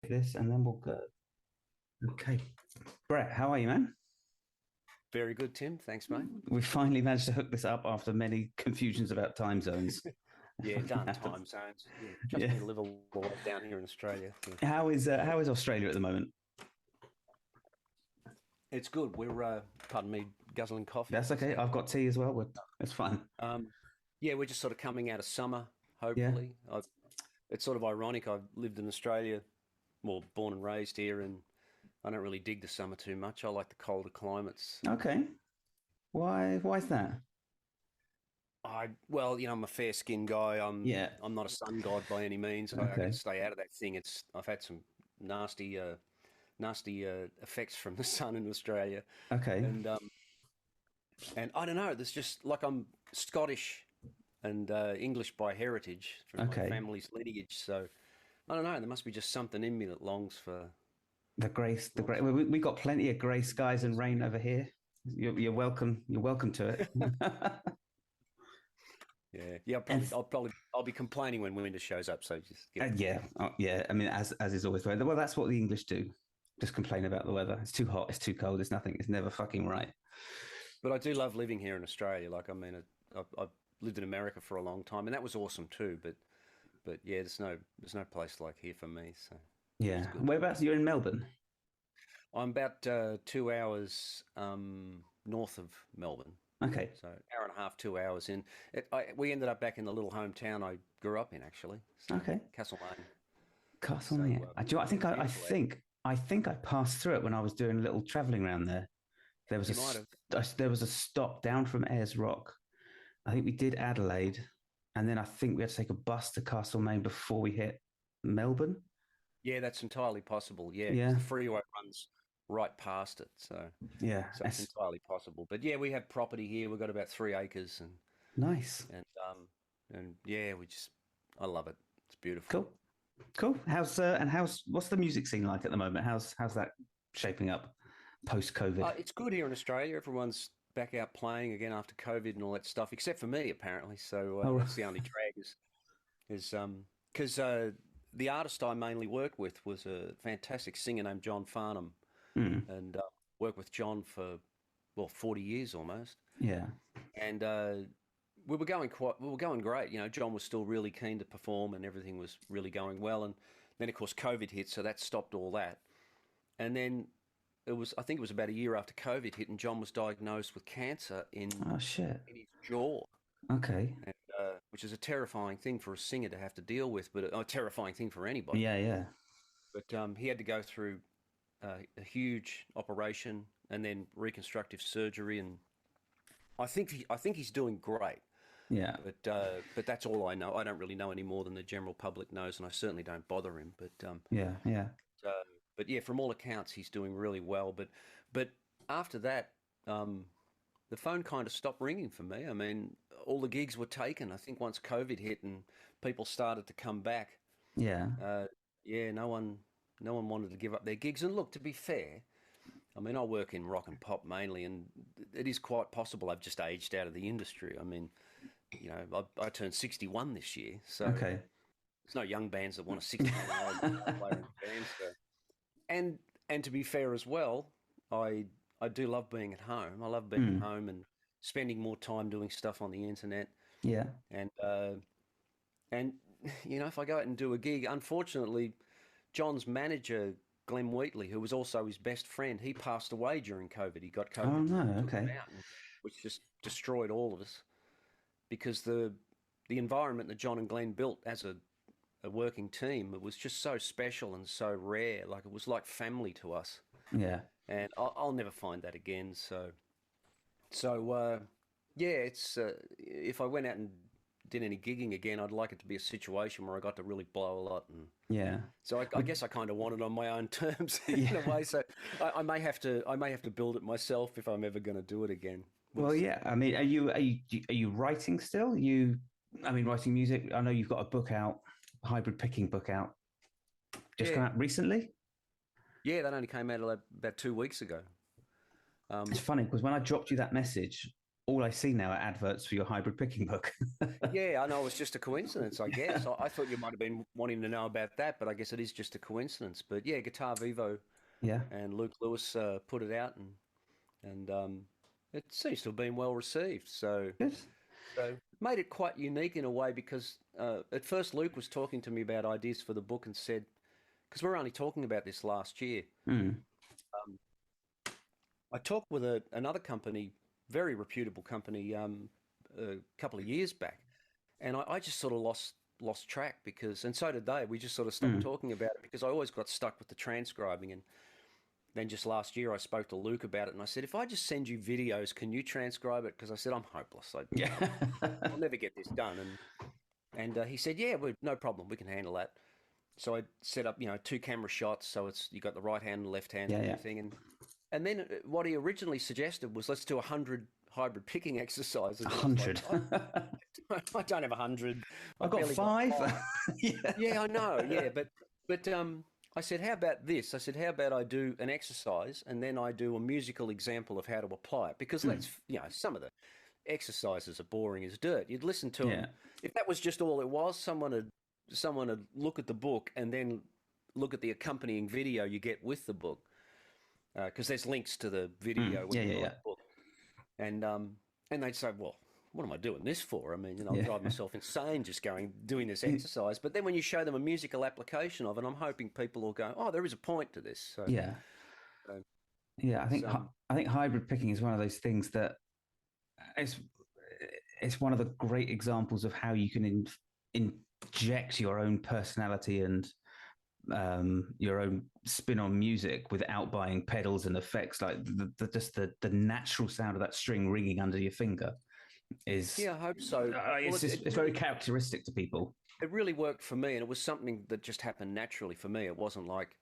this and then we'll go. Okay. Brett, how are you, man? Very good, Tim. Thanks, mate. We finally managed to hook this up after many confusions about time zones. Yeah, darn Happens. time zones. Yeah, trust Yeah. me to live all the way down here in Australia. Yeah. How is Australia at the moment? It's good. We're, pardon me, guzzling coffee. That's okay. So, I've got tea as well. It's fine. um, yeah, we're just sort of coming out of summer, Yeah. hopefully. It's sort of ironic. I've lived in Australia, well, born and raised here, and I don't really dig the summer too much. I like the colder climates. Okay. Why is that? Well, I'm a fair-skinned guy. Yeah. I'm not a sun god by any means. I got to Okay. stay out of that thing. I've had some nasty, nasty effects from the sun in Australia, Okay. and and I don't know. There's just like I'm Scottish and English by heritage from my Okay. family's lineage. So I don't know. There must be just something in me that longs for The longs gray. for. We got plenty of grey skies and rain over here. You're welcome. You're welcome to it. Yeah, yeah. And I'll be complaining when winter shows up. So just get ready. yeah, yeah. I mean, as is always the way. Well, that's what the English do. Just complain about the weather. It's too hot. It's too cold. It's nothing. It's never fucking right. But I do love living here in Australia. Like I mean, I've lived in America for a long time, and that was awesome too. But yeah, there's no place like here for me. So it's Yeah. good. Whereabouts? You're in Melbourne. I'm about 2 hours north of Melbourne, Okay. so hour and a half, 2 hours in. We ended up back in the little hometown I grew up in, actually. So Okay. Castlemaine. So Castlemaine. I think beautiful area. I think I passed through it when I was doing a little traveling around there. You might have. There was a stop down from Ayers Rock. I think we did Adelaide, and then I think we had to take a bus to Castlemaine before we hit Melbourne. Yeah, that's entirely possible. Yeah, because Yeah. the freeway runs right past it. Yeah. So it's It's entirely possible. But yeah, we have property here. We've got about 3 acres, nice. and yeah, I love it. It's beautiful. Cool. Cool. How's what's the music scene like at the moment? How's that shaping up post COVID? It's good here in Australia. Everyone's back out playing again after COVID and all that stuff, except for me apparently. So Oh, that's the only drag is because the artist I mainly worked with was a fantastic singer named John Farnham, mm, and worked with John for well 40 years almost, yeah. and we were going great. John was still really keen to perform, and everything was really going well. And then of course COVID hit, so that stopped all that. And then I think it was about a year after COVID hit, and John was diagnosed with cancer Oh shit. in his jaw, Okay. and, which is a terrifying thing for a singer to have to deal with, but a terrifying thing for anybody. Yeah, yeah. But he had to go through a huge operation and then reconstructive surgery, and I think he's doing great. Yeah. But that's all I know. I don't really know any more than the general public knows, and I certainly don't bother him. Yeah, yeah. Uh, but yeah, from all accounts, he's doing really well. But after that, um, the phone kind of stopped ringing for me. I mean, all the gigs were taken. I think once COVID hit and people started to come back, Yeah. uh, yeah, no one wanted to give up their gigs. And look, to be fair, I mean, I work in rock and pop mainly, and it is quite possible I've just aged out of the industry. I mean, I turned 61 this year, so Okay. there's no young bands that want a 61-year-old player in the band. So. And to be fair as well, I I do love being at home. I love being at Mm, home and spending more time doing stuff on the internet. yeah. And and if I go out and do a gig, unfortunately, John's manager, Glenn Wheatley, who was also his best friend, he passed away during COVID. He got Oh COVID, no. took him Okay. out, which just destroyed all of us because the environment that John and Glenn built as a working team, it was just so special and so rare. Like it was like family to us, Yeah. and I'll never find that again. So yeah, it's if I went out and did any gigging again, I'd like it to be a situation where I got to really blow a lot. And Yeah. so I Would guess I kind of want it on my own terms in yeah. a way. So I may have to build it myself if I'm ever going to do it again. We'll Well, see. yeah. I mean, are you writing still? I mean, writing music. I know you've got a book out, hybrid picking book out, just come Yeah, out recently. yeah, that only came out about 2 weeks ago. It's Um, funny because when I dropped you that message, all I see now are adverts for your hybrid picking book. Yeah, I know it was just a coincidence, I guess. I thought you might have been wanting to know about that, but I guess it is just a coincidence. But yeah, Guitar Vivo Yeah. and Luke Lewis put it out, and it seems to have been well received. Good. So made it quite unique in a way because at first Luke was talking to me about ideas for the book and said, because we were only talking about this last year, Mm. um, I talked with another company, very reputable company, a couple of years back, and I just sort of lost track because, and so did they. We just sort of stopped Mm. talking about it because I always got stuck with the transcribing. And then just last year, I spoke to Luke about it, and I said, if I just send you videos, can you transcribe it? Because I said I'm hopeless. Yeah. I'll never get this done. And he said, yeah, no problem. We can handle that. So I set up, two camera shots, so it's you got the right hand and left hand Yeah. and Yeah. everything. And then what he originally suggested was let's do 100 hybrid picking exercises. A And I was like, hundred. I don't have 100. I've I've got barely got five. five. Yeah. Yeah, I know. Yeah, but I said, how about this? I said, how about I do an exercise and then I do a musical example of how to apply it? Because Mm. some of the exercises are boring as dirt. You'd listen to Yeah. them. If that was just all it was, someone would look at the book and then look at the accompanying video you get with the book, because there's links to the Mm. video when Yeah. you Yeah. buy Yeah. the book, and they'd say, well. What am I doing this for? I mean, I'll Yeah. drive myself insane just doing this exercise. But then when you show them a musical application of it, I'm hoping people will go, "Oh, there is a point to this." Yeah. So Yeah. it's I think hybrid picking is one of those things that it's it's one of the great examples of how you can inject your own personality and your own spin on music without buying pedals and effects. Like just the natural sound of that string ringing under your finger is yeah, I hope so. Well, it's very characteristic to people. it really worked for me, and it was something that just happened naturally for me. It wasn't like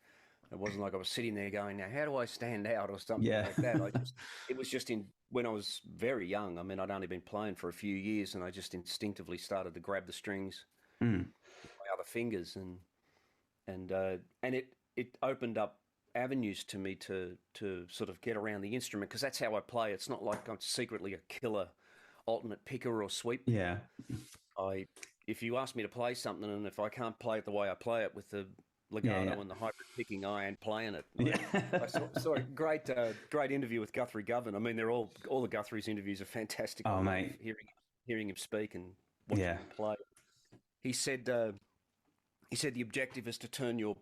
I was sitting there going, "Now, how do I stand out?" or something Yeah. like that. It was just in when I was very young. I mean, I'd only been playing for a few years, and I just instinctively started to grab the strings Mm. with my other fingers, and it opened up avenues to me to sort of get around the instrument because that's how I play. It's not like I'm secretly a killer alternate picker or sweep picker. Yeah. I If you ask me to play something and if I can't play it the way I play it with the Yeah. Yeah. legato and the hybrid picking, I ain't playing it. Yeah. I saw a great interview with Guthrie Govan. I mean, they're all the Guthrie's interviews are fantastic. I Oh, love mate. hearing him speak and watching Yeah. him play. He said the objective is to turn your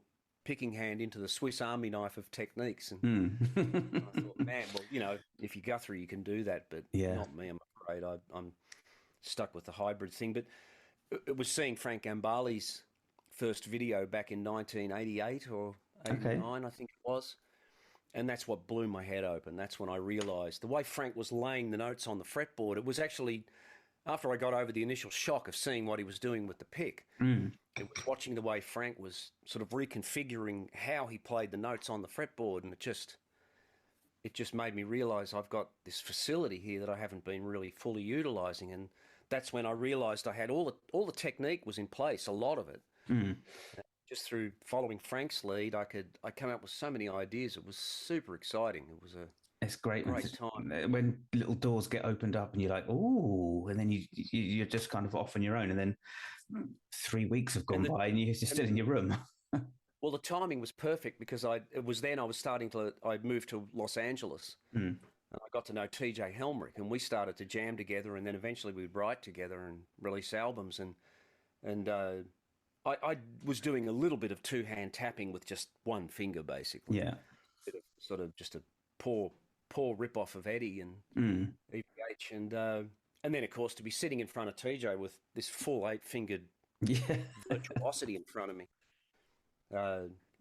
picking hand into the Swiss Army knife of techniques. And I thought, Mm. man, well, if you're Guthrie, you can do that, but Yeah. not me. I'm afraid I'm stuck with the hybrid thing. But it was seeing Frank Gambale's first video back in 1988 or Okay. 89, I think it was. And that's what blew my head open. That's when I realized the way Frank was laying the notes on the fretboard, it was actually after I got over the initial shock of seeing what he was doing with the pick. Mm. It was watching the way Frank was sort of reconfiguring how he played the notes on the fretboard, and it just made me realize I've got this facility here that I haven't been really fully utilizing. And that's when I realized I had all the technique was in place, a lot of it. Mm. Just through following Frank's lead, I came up with so many ideas. It was super exciting. It was a It's great great time. when little doors get opened up and you're like, oh, and then you're just kind of off on your own, and then 3 weeks have And gone the by and you're just and still in your room. well, the timing was perfect because it was then I was I moved to Los Angeles Mm. and I got to know TJ Helmrich, and we started to jam together, and then eventually we'd write together and release albums, and I was doing a little bit of two-hand tapping with just one finger, basically. Yeah. Bit of, sort of just a poor rip-off of Eddie and Mm. EPH, and then of course to be sitting in front of TJ with this full eight-fingered Yeah. virtuosity in front of me.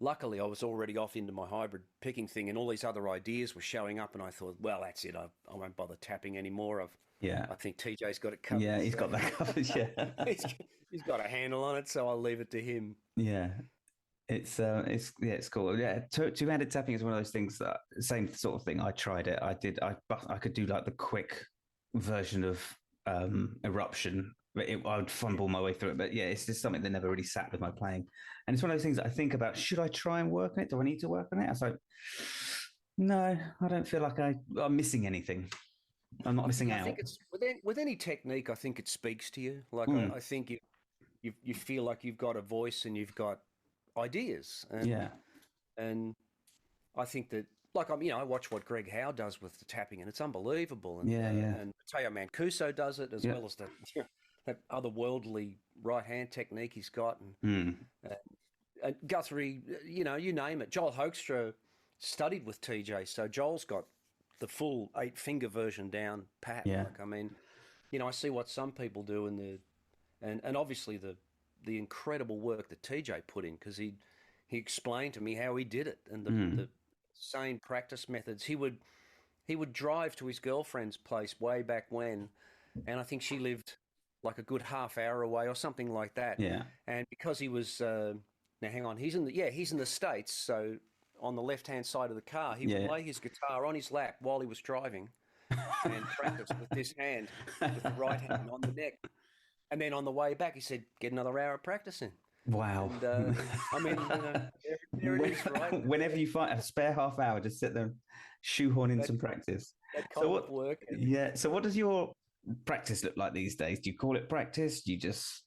Luckily, I was already off into my hybrid picking thing, and all these other ideas were showing up, and I thought, well, that's it. I won't bother tapping anymore. Yeah. I think TJ's got it covered. Yeah. He's got that covered. Yeah. he's got a handle on it, so I'll leave it to him. Yeah. It's cool. Yeah, two-handed tapping is one of those things that same sort of thing. I tried it. I could do like the quick version of eruption, but I would fumble my way through it. But yeah, it's just something that never really sat with my playing. And it's one of those things that I think about, should I try and work on it? Do I need to work on it? I was like, no, I don't feel like I'm missing anything. I'm not missing Yeah, I out. think it's with any technique. I think it speaks to you. Like Mm, I think you feel like you've got a voice and you've got ideas, yeah, and I think that I watch what Greg Howe does with the tapping, and it's unbelievable. yeah, yeah, And Matteo Mancuso does it as yeah. well as the that otherworldly right hand technique he's got, Mm, uh, and Guthrie, you name it. Joel Hoekstra studied with TJ, so Joel's got the full 8 finger version down pat. yeah. Like I mean, I see what some people do in and obviously the incredible work that TJ put in because he explained to me how he did it and Mm, the same practice methods. He would drive to his girlfriend's place way back when, and I think she lived like a good half hour away or something like that. yeah. And because he was now hang on, he's in the States, so on the left hand side of the car, he would Yeah. lay his guitar on his lap while he was driving and practice with this hand, with the right hand on the neck. And then on the way back, he said, "Get another hour of practicing." Wow. And I mean, there it is, right? Whenever you find a spare half hour, just sit there, and shoehorn in That some practice. that So kind of what? work. And Yeah. So what does your practice look like these days? Do you call it practice? Do you just?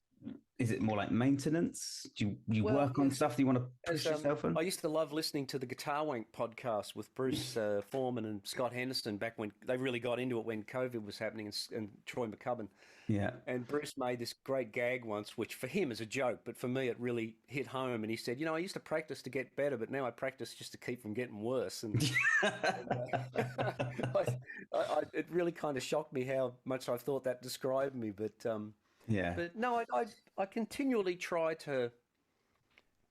Is it more like maintenance? Do you well, work on yeah. stuff that you want to As push yourself on? I used to love listening to the Guitar Wank podcast with Bruce Foreman and Scott Henderson back when they really got into it when COVID was happening and Troy McCubbin. Yeah. And Bruce made this great gag once, which for him is a joke, but for me it really hit home. And he said, I used to practice to get better, but now I practice just to keep from getting worse. It really kind of shocked me how much I thought that described me. Yeah. But no, I continually try to.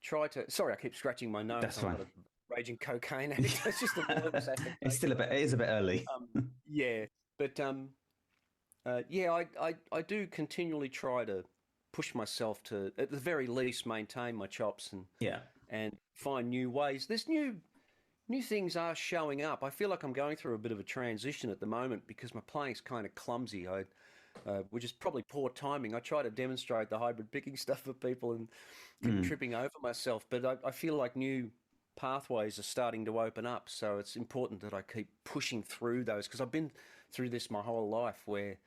Sorry, I keep scratching my nose. That's I'm fine. not a raging cocaine addict. It's just a nervous It's still a affectation. bit. It is a bit early. Yeah, but yeah, I do continually try to push myself to, at the very least, maintain my chops Yeah. and find new ways. There's new things are showing up. I feel like I'm going through a bit of a transition at the moment because my playing's kind of clumsy. Which is probably poor timing. I try to demonstrate the hybrid picking stuff for people and keep Mm, tripping over myself, but I feel like new pathways are starting to open up. So it's important that I keep pushing through those because I've been through this my whole life where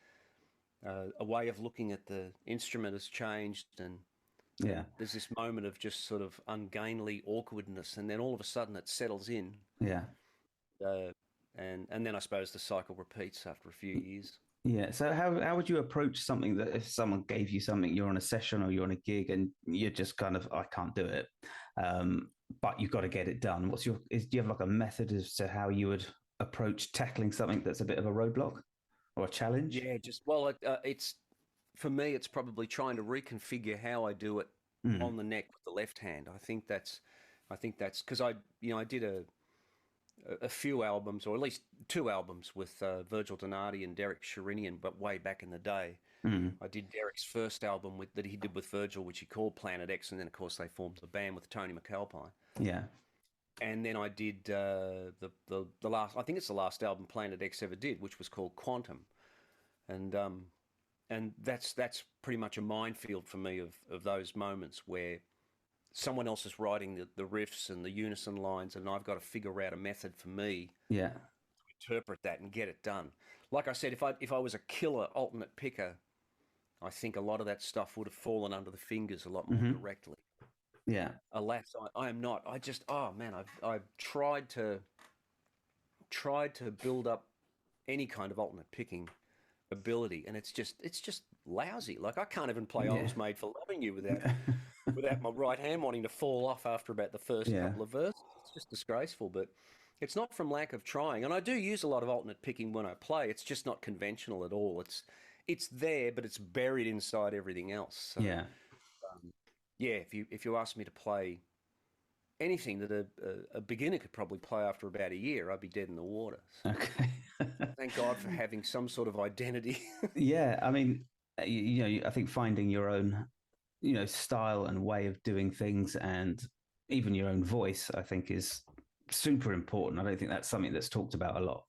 a way of looking at the instrument has changed and yeah. there's this moment of just sort of ungainly awkwardness and then all of a sudden it settles in Yeah. uh, and then I suppose the cycle repeats after a few years. Yeah. So how would you approach something that if someone gave you something, you're on a session or you're on a gig and you're just kind of, I can't do it, but you've got to get it done. Do you have like a method as to how you would approach tackling something that's a bit of a roadblock or a challenge? Yeah, just well, it's for me. It's probably trying to reconfigure how I do it Mm, on the neck with the left hand. I think that's because I did a few albums, or at least 2 albums with Virgil Donati and Derek Sherinian, but way back in the day. mm, I did Derek's first album that he did with Virgil, which he called Planet X, and then of course they formed the band with Tony McAlpine. yeah. And then I did the last. I think it's the last album Planet X ever did, which was called Quantum, and that's pretty much a minefield for me of those moments where someone else is writing the riffs and the unison lines, and I've got to figure out a method for me Yeah. to interpret that and get it done. Like I said, if I was a killer alternate picker, I think a lot of that stuff would have fallen under the fingers a lot more Hmm. directly. Yeah. Alas, I am not. I just oh man, I've tried to build up any kind of alternate picking ability, and it's just lousy. Like I can't even play "I Yeah. Was Made for Loving You" without my right hand wanting to fall off after about the first Yeah. couple of verses. It's just disgraceful, but it's not from lack of trying. And I do use a lot of alternate picking when I play. It's just not conventional at all. It's there, but it's buried inside everything else. So Yeah. yeah, if you ask me to play anything that a beginner could probably play after about a year, I'd be dead in the water. So Okay. thank God for having some sort of identity. Yeah. I mean, I think finding your own, style and way of doing things and even your own voice, I think is super important. I don't think that's something that's talked about a lot.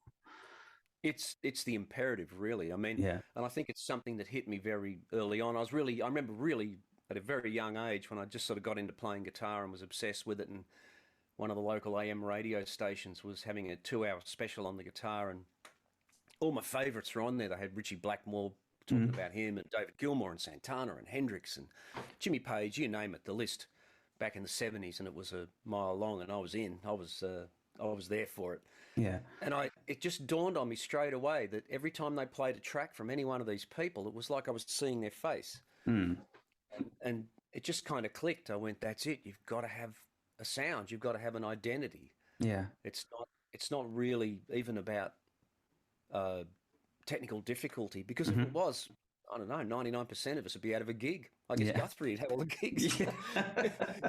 It's the imperative, really. I mean, Yeah. and I think it's something that hit me very early on. I remember really at a very young age when I just sort of got into playing guitar and was obsessed with it. And one of the local AM radio stations was having a 2-hour special on the guitar, and all my favourites were on there. They had Richie Blackmore talking about him, and David Gilmour and Santana and Hendrix and Jimmy Page, you name it, the list back in the 70s, and it was a mile long, and I was in. I was there for it. Yeah. And it just dawned on me straight away that every time they played a track from any one of these people, it was like I was seeing their face. And it just kind of clicked. I went, that's it. You've got to have a sound. You've got to have an identity. Yeah. It's not really even about technical difficulty, because if it was, I don't know, 99% of us would be out of a gig. I guess Guthrie would have all the gigs.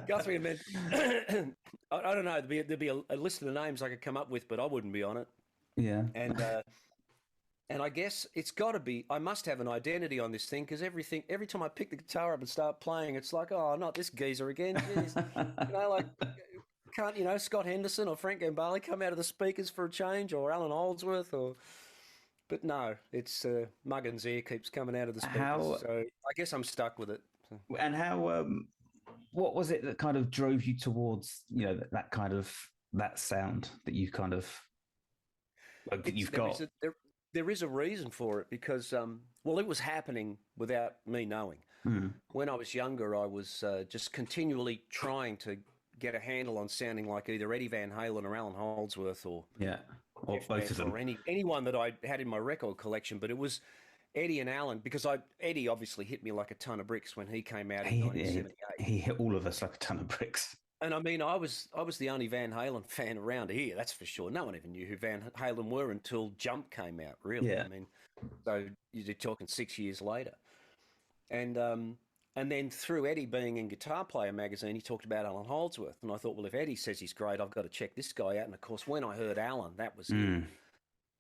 Guthrie meant, I don't know, there'd be a list of the names I could come up with, but I wouldn't be on it. Yeah. And I guess it's got to be, I must have an identity on this thing, because every time I pick the guitar up and start playing, it's like, oh, not this geezer again. Jeez. Like, can't, Scott Henderson or Frank Gambale come out of the speakers for a change, or Alan Holdsworth, or... But no, it's Muggin's ear keeps coming out of the speakers, so I guess I'm stuck with it. So. And what was it that kind of drove you towards, that kind of, that sound that you kind of, you've got? There is a reason for it, because, it was happening without me knowing. When I was younger, I was just continually trying to get a handle on sounding like either Eddie Van Halen or Alan Holdsworth, or both of them, or anyone that I had in my record collection. But it was Eddie and Alan, because Eddie obviously hit me like a ton of bricks when he came out in 1978. He hit all of us like a ton of bricks. And I mean, I was the only Van Halen fan around here, that's for sure. No one even knew who Van Halen were until Jump came out, really. Yeah. I mean, so you're talking 6 years later. And then through Eddie being in Guitar Player magazine, he talked about Alan Holdsworth. And I thought, well, if Eddie says he's great, I've got to check this guy out. And, of course, when I heard Alan, that was it.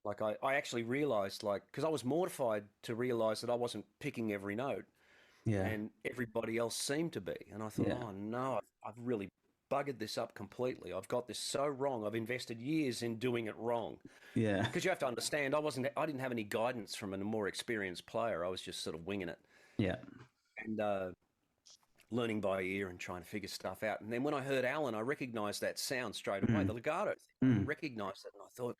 Like, I actually realised, because I was mortified to realise that I wasn't picking every note. Yeah. And everybody else seemed to be. And I thought, oh, no, I've really buggered this up completely. I've got this so wrong. I've invested years in doing it wrong. Yeah. Because you have to understand, I didn't have any guidance from a more experienced player. I was just sort of winging it. Yeah. And learning by ear and trying to figure stuff out. And then when I heard Alan, I recognised that sound straight away, the legato thing. I recognised it, and I thought,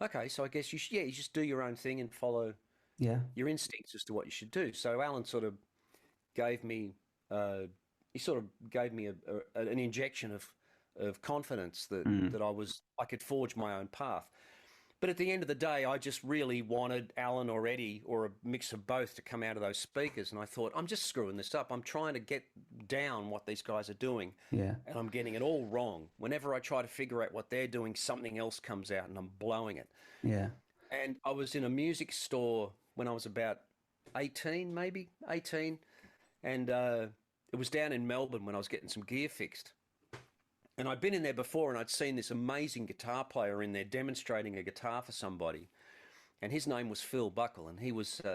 okay, so I guess you just do your own thing and follow your instincts as to what you should do. So Alan sort of gave me, an injection of confidence that I could forge my own path. But at the end of the day, I just really wanted Alan or Eddie or a mix of both to come out of those speakers. And I thought, I'm just screwing this up. I'm trying to get down what these guys are doing. Yeah. And I'm getting it all wrong. Whenever I try to figure out what they're doing, something else comes out and I'm blowing it. Yeah. And I was in a music store when I was about 18. And it was down in Melbourne when I was getting some gear fixed. And I'd been in there before, and I'd seen this amazing guitar player in there demonstrating a guitar for somebody. And his name was Phil Buckle, and I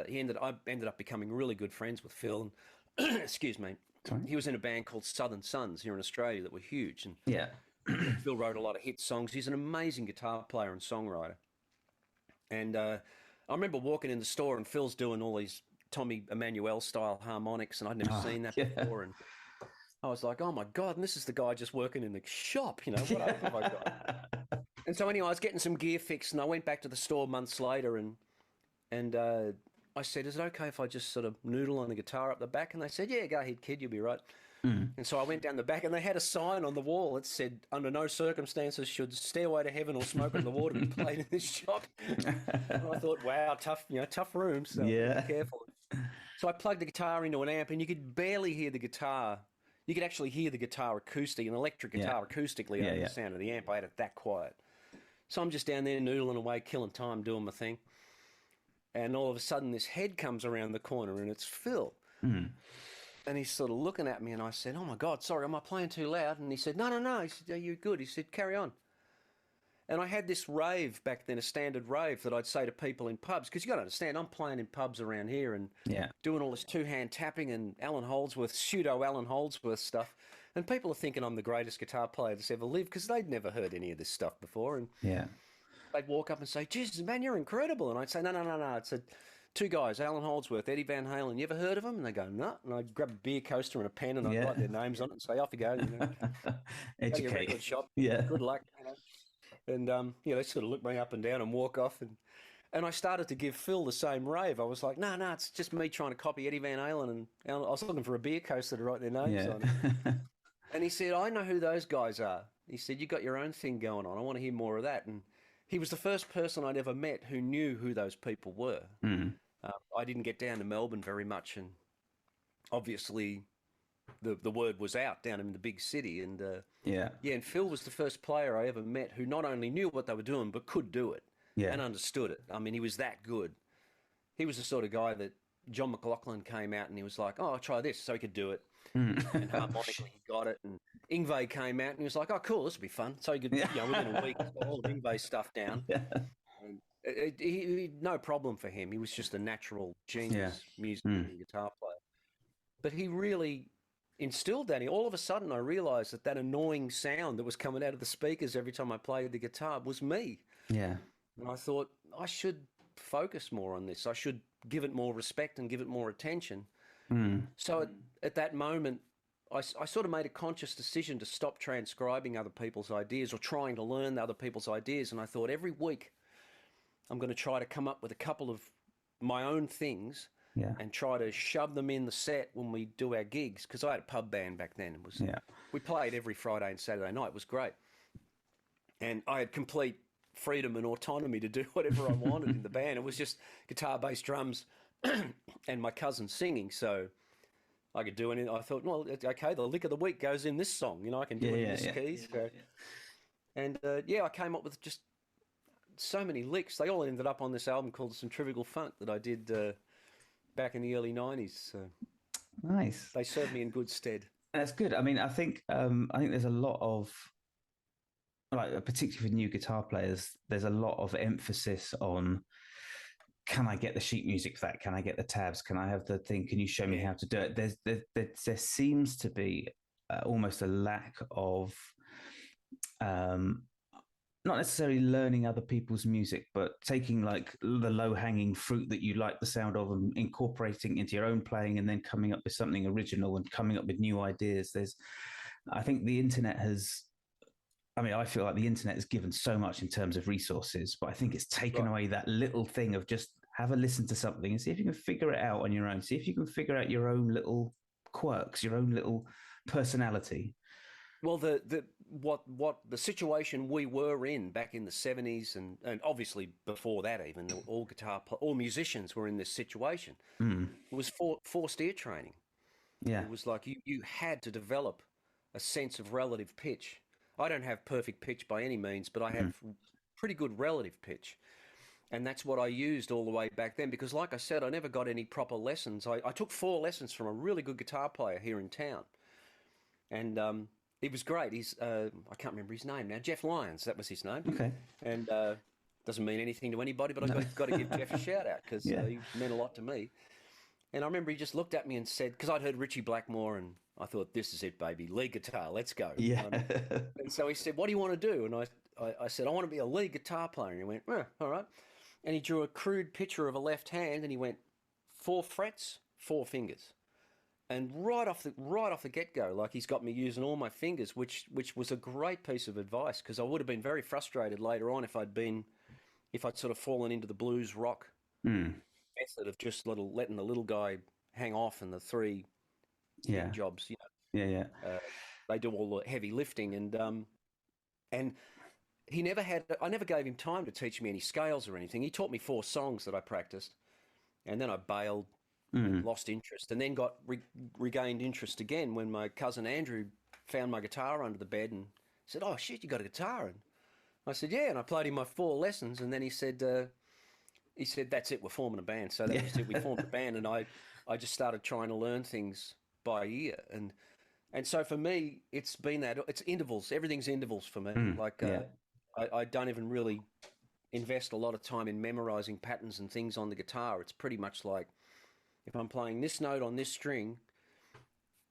ended up becoming really good friends with Phil. And excuse me. Sorry? He was in a band called Southern Sons here in Australia that were huge. And Phil wrote a lot of hit songs. He's an amazing guitar player and songwriter. And I remember walking in the store, and Phil's doing all these Tommy Emmanuel style harmonics, and I'd never seen that before. And I was like, oh my God, and this is the guy just working in the shop, what else have I got? And so anyway, I was getting some gear fixed, and I went back to the store months later, and I said, is it okay if I just sort of noodle on the guitar up the back? And they said, yeah, go ahead, kid, you'll be right. And so I went down the back, and they had a sign on the wall that said, under no circumstances should Stairway to Heaven or Smoke on the Water be played in this shop. And I thought, wow, tough room, so be careful. So I plugged the guitar into an amp, and you could barely hear the guitar. You could actually hear the guitar acoustic, an electric guitar acoustically over the sound of the amp. I had it that quiet. So I'm just down there noodling away, killing time, doing my thing. And all of a sudden this head comes around the corner, and it's Phil. And he's sort of looking at me, and I said, oh my God, sorry, am I playing too loud? And he said, no. He said, are you good? He said, carry on. And I had this rave back then, a standard rave that I'd say to people in pubs, because you got to understand, I'm playing in pubs around here and doing all this two-hand tapping and pseudo Alan Holdsworth stuff. And people are thinking I'm the greatest guitar player that's ever lived, because they'd never heard any of this stuff before. And they'd walk up and say, Jesus, man, you're incredible. And I'd say, no. It's two guys, Alan Holdsworth, Eddie Van Halen. You ever heard of them? And they go, no. And I'd grab a beer coaster and a pen, and I'd write their names on it and say, off you go. Educate. Go to your record shop. Yeah. Good luck. And, they sort of look me up and down and walk off. And And I started to give Phil the same rave. I was like, no, it's just me trying to copy Eddie Van Halen. And I was looking for a beer coaster to write their names Yeah. on. And he said, I know who those guys are. He said, you got your own thing going on. I want to hear more of that. And he was the first person I'd ever met who knew who those people were. Mm. I didn't get down to Melbourne very much. And obviously the word was out down in the big city. And Yeah. and Phil was the first player I ever met who not only knew what they were doing, but could do it. Yeah. And understood it. I mean, he was that good. He was the sort of guy that John McLaughlin came out and he was like, oh, I'll try this, so he could do it. And harmonically he got it. And Yngwie came out and he was like, oh, cool, this will be fun. So he could, within a week, he got all of Yngwie's stuff down. Yeah. And no problem for him. He was just a natural genius musician and guitar player. But he really instilled that. All of a sudden I realized that annoying sound that was coming out of the speakers every time I played the guitar was me. Yeah. And I thought, I should focus more on this. I should give it more respect and give it more attention. So at that moment, I sort of made a conscious decision to stop transcribing other people's ideas or trying to learn other people's ideas. And I thought every week I'm going to try to come up with a couple of my own things and try to shove them in the set when we do our gigs. Because I had a pub band back then. We played every Friday and Saturday night. It was great. And I had complete freedom and autonomy to do whatever I wanted in the band. It was just guitar, bass, drums, and my cousin singing. So I could do anything. I thought, well, okay, the lick of the week goes in this song. I can do it in this key. So. And I came up with just so many licks. They all ended up on this album called Centrifugal Funk that I did back in the early 90s. So Nice. They served me in good stead. That's good. I mean, I think there's a lot of, like, particularly for new guitar players, there's a lot of emphasis on, can I get the sheet music for that? Can I get the tabs? Can I have the thing? Can you show me how to do it? There seems to be almost a lack of, not necessarily learning other people's music, but taking like the low-hanging fruit that you like the sound of and incorporating into your own playing, and then coming up with something original and coming up with new ideas. I think the internet has, I feel like the internet has given so much in terms of resources, but I think it's taken away that little thing of just have a listen to something and see if you can figure it out on your own. See if you can figure out your own little quirks, your own little personality. Well, the situation we were in back in the 70s and obviously before that, even all musicians were in this situation. It was forced ear training. Yeah, it was like you had to develop a sense of relative pitch. I don't have perfect pitch by any means, but I have pretty good relative pitch. And that's what I used all the way back then because, like I said, I never got any proper lessons. I took 4 lessons from a really good guitar player here in town. And he was great. He's, I can't remember his name now, Jeff Lyons, that was his name. Okay. And doesn't mean anything to anybody, but I've got to give Jeff a shout out because he meant a lot to me. And I remember he just looked at me and said, because I'd heard Richie Blackmore and I thought, this is it, baby, lead guitar, let's go. Yeah. And so he said, what do you want to do? And I said, I want to be a lead guitar player. And he went, all right. And he drew a crude picture of a left hand and he went, 4 frets, 4 fingers. And right off the get-go, like he's got me using all my fingers, which was a great piece of advice because I would have been very frustrated later on if I'd sort of fallen into the blues rock method of just letting the little guy hang off and the 3 jobs, they do all the heavy lifting and I never gave him time to teach me any scales or anything. He taught me 4 songs that I practiced and then I bailed and lost interest and then got regained interest again when my cousin Andrew found my guitar under the bed and said, oh shit, you got a guitar? And I said, yeah, and I played him my 4 lessons and then he said, that's it, we're forming a band. So that was it, we formed a band and I just started trying to learn things by ear. And so for me, it's been that, it's intervals. Everything's intervals for me. I don't even really invest a lot of time in memorizing patterns and things on the guitar. It's pretty much like, if I'm playing this note on this string,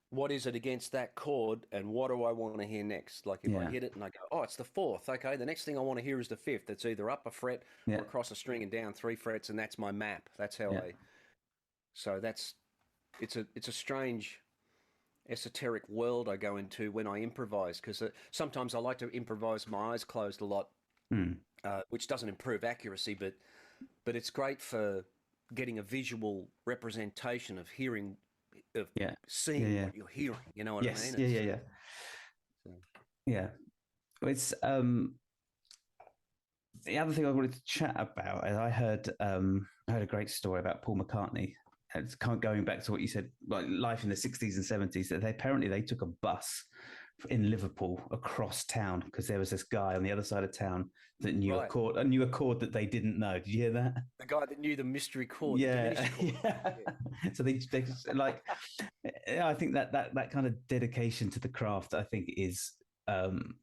what is it against that chord and what do I want to hear next? Like if I hit it and I go, oh, it's the 4th. Okay, the next thing I want to hear is the 5th. It's either up a fret or across a string and down 3 frets, and that's my map. That's how So it's a strange esoteric world I go into when I improvise because sometimes I like to improvise my eyes closed a lot, which doesn't improve accuracy, but but it's great for getting a visual representation of hearing, of Yeah. Yeah. seeing Yeah. what you're hearing. You know what I Yes. mean? Yeah. It's Yeah. Yeah. uh, Yeah. It's the other thing I wanted to chat about is I heard a great story about Paul McCartney. It's kind of going back to what you said, like life in the 60s and 70s. That they took a bus in Liverpool across town because there was this guy on the other side of town that right. knew a chord that they didn't know. Did you hear that? The guy that knew the mystery chord, the Yeah, diminished chord. yeah. Yeah. So they like, I think that kind of dedication to the craft, um,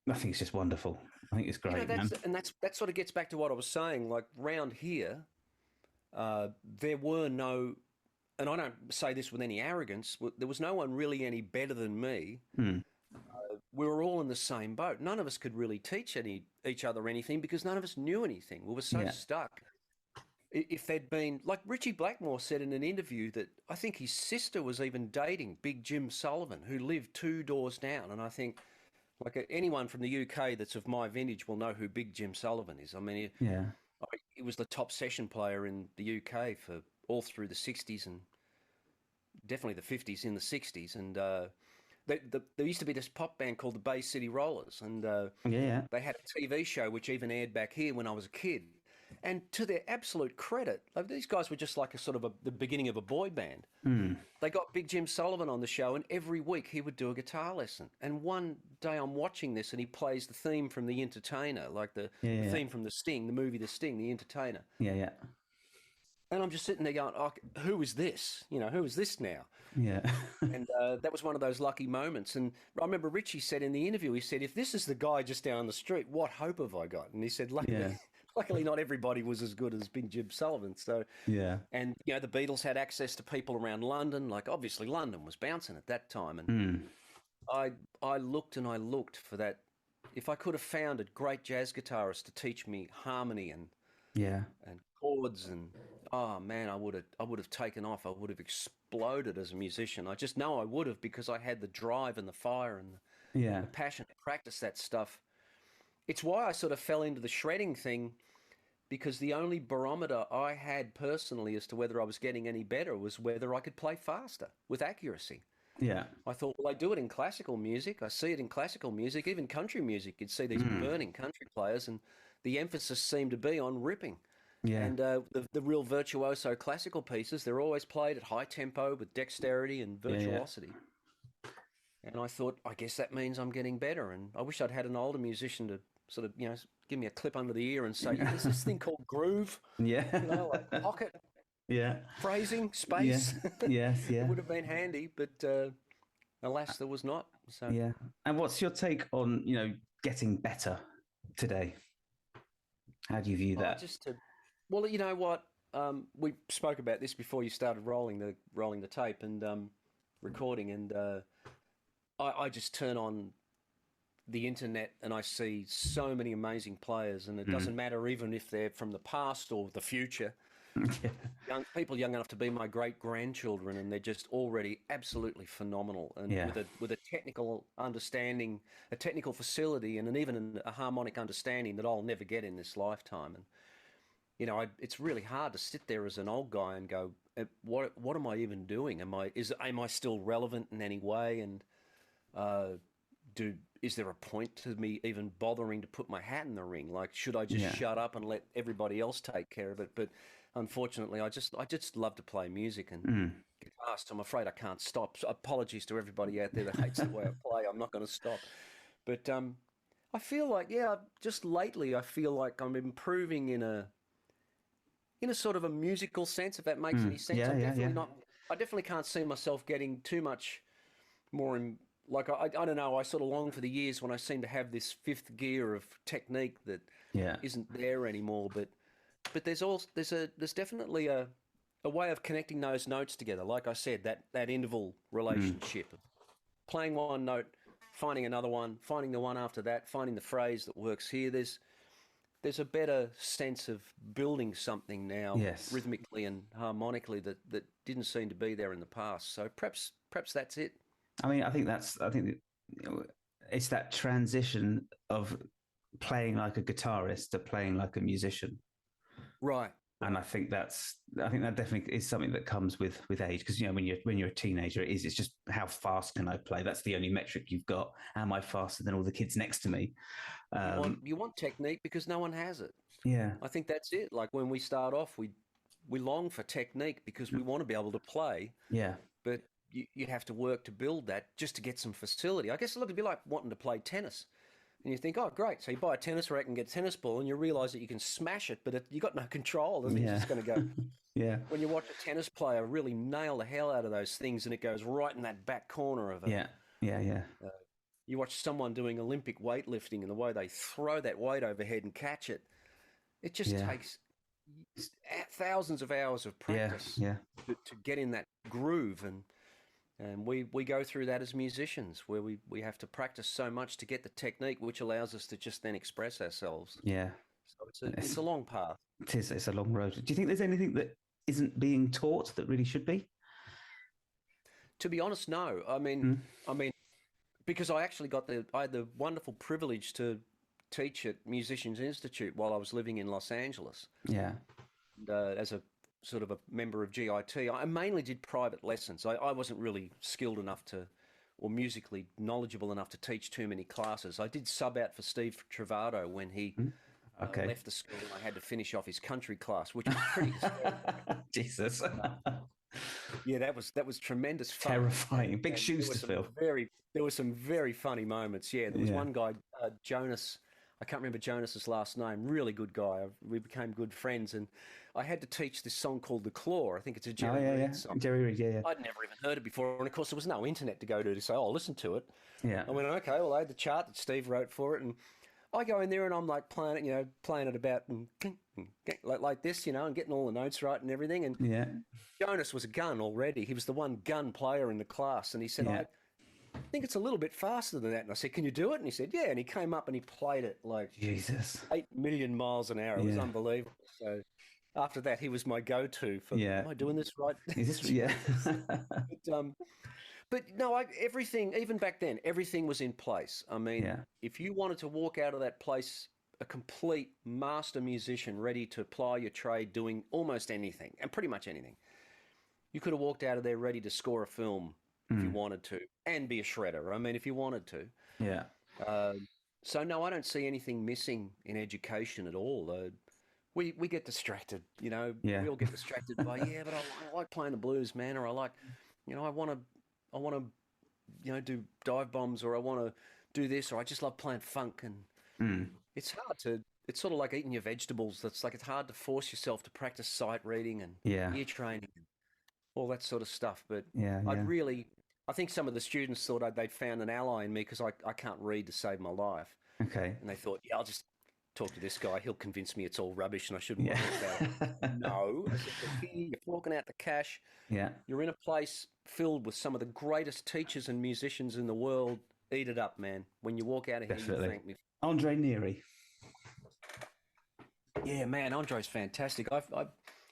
I think it's just wonderful. I think it's You know, great, man. that sort of gets back to what I was saying. Like round here, there were no, and I don't say this with any arrogance. There was no one really any better than me. Hmm. We were all in the same boat. None of us could really teach each other anything because none of us knew anything. We were so Yeah, stuck. If there'd been, like Richie Blackmore said in an interview that I think his sister was even dating Big Jim Sullivan, who lived two doors down. And I think, like anyone from the UK that's of my vintage will know who Big Jim Sullivan is. I mean, yeah, he was the top session player in the UK for all through the 60s and definitely the 50s in the 60s. And there used to be this pop band called the Bay City Rollers, and yeah, they had a TV show which even aired back here when I was a kid. And to their absolute credit, like, these guys were just like a sort of the beginning of a boy band. yeah. Hmm. They got Big Jim Sullivan on the show, and every week he would do a guitar lesson. And one day I'm watching this, and he plays the theme from The Entertainer, like Yeah, the yeah, theme from The Sting, the movie The Sting, The Entertainer. yeah, yeah, And I'm just sitting there going, oh, who is this? You know, who is this now? yeah, And that was one of those lucky moments. And I remember Richie said in the interview, he said, if this is the guy just down the street, what hope have I got? And he said, luckily, yeah, luckily not everybody was as good as Big Jim Sullivan. So, yeah. and, you know, the Beatles had access to people around London. Like, obviously, London was bouncing at that time. And Hmm. I, I looked and I looked for that. If I could have found a great jazz guitarist to teach me harmony Yeah, and chords, and oh man, I would have taken off. I would have exploded as a musician. I just know I would have, because I had the drive and the fire and yeah, the passion to practice that stuff. It's why I sort of fell into the shredding thing, because the only barometer I had personally as to whether I was getting any better was whether I could play faster with accuracy. yeah. I thought, well, I do it in classical music. I see it in classical music, even country music. You'd see these Hmm. burning country players, and the emphasis seemed to be on ripping. Yeah, And the real virtuoso classical pieces, they're always played at high tempo with dexterity and yeah, yeah, virtuosity. And I thought, I guess that means I'm getting better. And I wish I'd had an older musician to sort of, you know, give me a clip under the ear and say, yeah, there's this thing called groove, yeah, you know, like pocket, yeah, phrasing, yeah, space. yes, It yeah, would have been handy, but alas, there was not. So, yeah. And what's your take on, getting better today? How do you view oh, that? just to, well, you know what? We spoke about this before you started rolling the tape and recording, and I just turn on the internet and I see so many amazing players, and it Mm. doesn't matter even if they're from the past or the future. Yeah, Young people young enough to be my great grandchildren, and they're just already absolutely phenomenal, and yeah, with a technical understanding, a technical facility, and even a harmonic understanding that I'll never get in this lifetime. And you know, it's really hard to sit there as an old guy and go, what am I even doing? Am I still relevant in any way? And uh, do is there a point to me even bothering to put my hat in the ring? Like, should I just yeah. shut up and let everybody else take care of it? But unfortunately, I just love to play music and Mm. guitar. So I'm afraid I can't stop. So apologies to everybody out there that hates the way I play. I'm not going to stop. But I feel like, yeah, just lately I feel like I'm improving in a sort of a musical sense, if that makes Mm. any sense. Yeah, I'm yeah, yeah, definitely not. I definitely can't see myself getting too much more in. Like, I don't know. I sort of long for the years when I seem to have this fifth gear of technique that yeah. isn't there anymore. But there's definitely a way of connecting those notes together. Like I said, that interval Mm. relationship of playing one note, finding another one, finding the one after that, finding the phrase that works here. There's a better sense of building something now Yes. rhythmically and harmonically that didn't seem to be there in the past. So perhaps that's it. I mean, I think it's that transition of playing like a guitarist to playing like a musician. Right. And I think that definitely is something that comes with age, because when you're a teenager, it's just how fast can I play? That's the only metric you've got. Am I faster than all the kids next to me? You want technique because no one has it. Yeah, I think that's it. Like when we start off, we long for technique because we want to be able to play, yeah, but you have to work to build that just to get some facility. I guess it'd be like wanting to play tennis. And you think, oh, great. So you buy a tennis racket and get a tennis ball, and you realise that you can smash it, but you got no control. And it's yeah, just going to go. yeah, When you watch a tennis player really nail the hell out of those things, and it goes right in that back corner of it. yeah, yeah, yeah. You watch someone doing Olympic weightlifting, and the way they throw that weight overhead and catch it, it just Yeah. takes thousands of hours of Yeah, practice yeah, to get in that groove. And we go through that as musicians, where we have to practice so much to get the technique, which allows us to just then express ourselves. yeah. So it's a long path. It is. It's a long road. Do you think there's anything that isn't being taught that really should be? To be honest, no. Mm. I mean, because I had the wonderful privilege to teach at Musicians Institute while I was living in Los Angeles, Yeah, and, as a sort of a member of GIT. I mainly did private lessons. I wasn't really skilled enough or musically knowledgeable enough to teach too many classes. I did sub out for Steve Travato when he Mm. Okay. left the school, and I had to finish off his country class, which was pretty hysterical. Jesus. Yeah, that was tremendous fun. Terrifying. Big And shoes to fill. There were some very funny moments. Yeah, there was Yeah. one guy, Jonas. I can't remember Jonas's last name. Really good guy. We became good friends, and I had to teach this song called "The Claw." I think it's a Oh, Jerry yeah, yeah. Reed song. Jerry Reed, yeah, I'd never even heard it before, and of course there was no internet to go to say, "Oh, listen to it." yeah. I went, "Okay, well, I had the chart that Steve wrote for it," and I go in there and I'm like playing it, playing it about like this, and getting all the notes right and everything. And Yeah. Jonas was a gun already. He was the one gun player in the class, and he said, Yeah. I think it's a little bit faster than that. And I said, can you do it? And he said, yeah. And he came up and he played it like Jesus. 8 million miles an hour. It was Yeah. unbelievable. So after that, he was my go-to for, Yeah. am I doing this right? Is this, yeah. But no, everything, even back then, everything was in place. I mean, Yeah. if you wanted to walk out of that place a complete master musician ready to ply your trade doing almost anything, and pretty much anything, you could have walked out of there ready to score a film if you wanted to, and be a shredder. I mean, if you wanted to. Yeah. So no, I don't see anything missing in education at all. We get distracted, Yeah. We all get distracted by but I like playing the blues, man, or I like, I want to, do dive bombs, or I want to do this, or I just love playing funk, and it's hard to. It's sort of like eating your vegetables. It's hard to force yourself to practice sight reading and Yeah. ear training and all that sort of stuff. But Yeah. I think some of the students thought they'd found an ally in me because I can't read to save my life. Okay. And they thought, yeah, I'll just talk to this guy. He'll convince me it's all rubbish and I shouldn't Yeah. worry about it. No. I said, "Look here, you're forking out the cash. Yeah. You're in a place filled with some of the greatest teachers and musicians in the world. Eat it up, man. When you walk out of here, Definitely. you thank me." Andre Neary. Yeah, man, Andre's fantastic. I've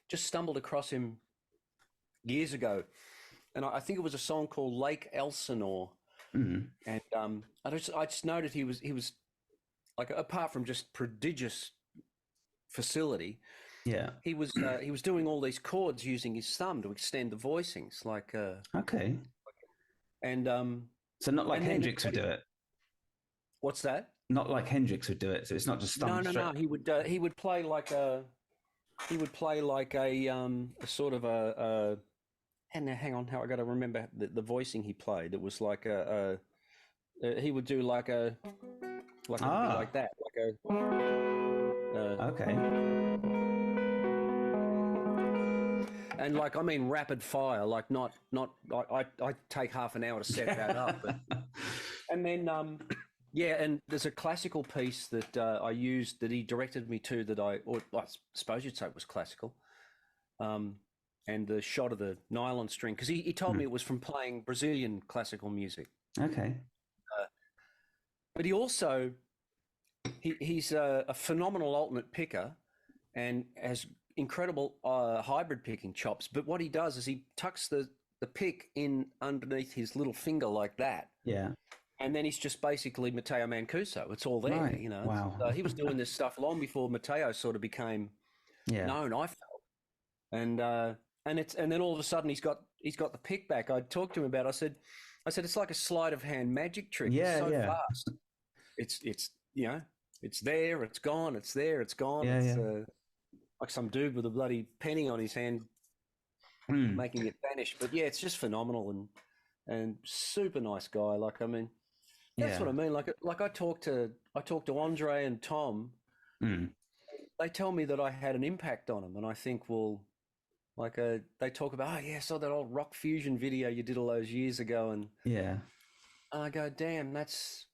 just stumbled across him years ago, and I think it was a song called Lake Elsinore. Mm. And I just noted he was like, apart from just prodigious facility, Yeah. he was doing all these chords using his thumb to extend the voicings, like Okay. and So not like and then- Hendrix would do it. what's that? Not like Hendrix would do it. So it's not just thumb No. straight. He would play like a sort of a and hang on, how I got to remember the voicing he played. It was like he would do like a like that, like a Okay. and like, I mean, rapid fire, like not I take half an hour to set that up, and then and there's a classical piece that I used that he directed me to or I suppose you'd say it was classical, and the shot of the nylon string, because he told me it was from playing Brazilian classical music. Okay. But he also he's a phenomenal alternate picker and has incredible hybrid picking chops. But what he does is he tucks the pick in underneath his little finger like that. Yeah. And then he's just basically Matteo Mancuso. It's all there, Right. Wow. So he was doing this stuff long before Matteo sort of became Yeah. known. I felt, and then all of a sudden he's got the pick back. I talked to him about. I said it's like a sleight of hand magic trick. It's Yeah. so Yeah. fast. It's it's there, it's gone, it's there, it's gone. Yeah. It's Yeah. like some dude with a bloody penny on his hand Mm. making it vanish. But yeah, it's just phenomenal and super nice guy. Like, I mean, that's Yeah. what I mean. Like I talked to Andre and Tom. Mm. They tell me that I had an impact on them, and I think, well, like they talk about, oh yeah, I saw that old rock fusion video you did all those years ago, and Yeah. I go, damn, that's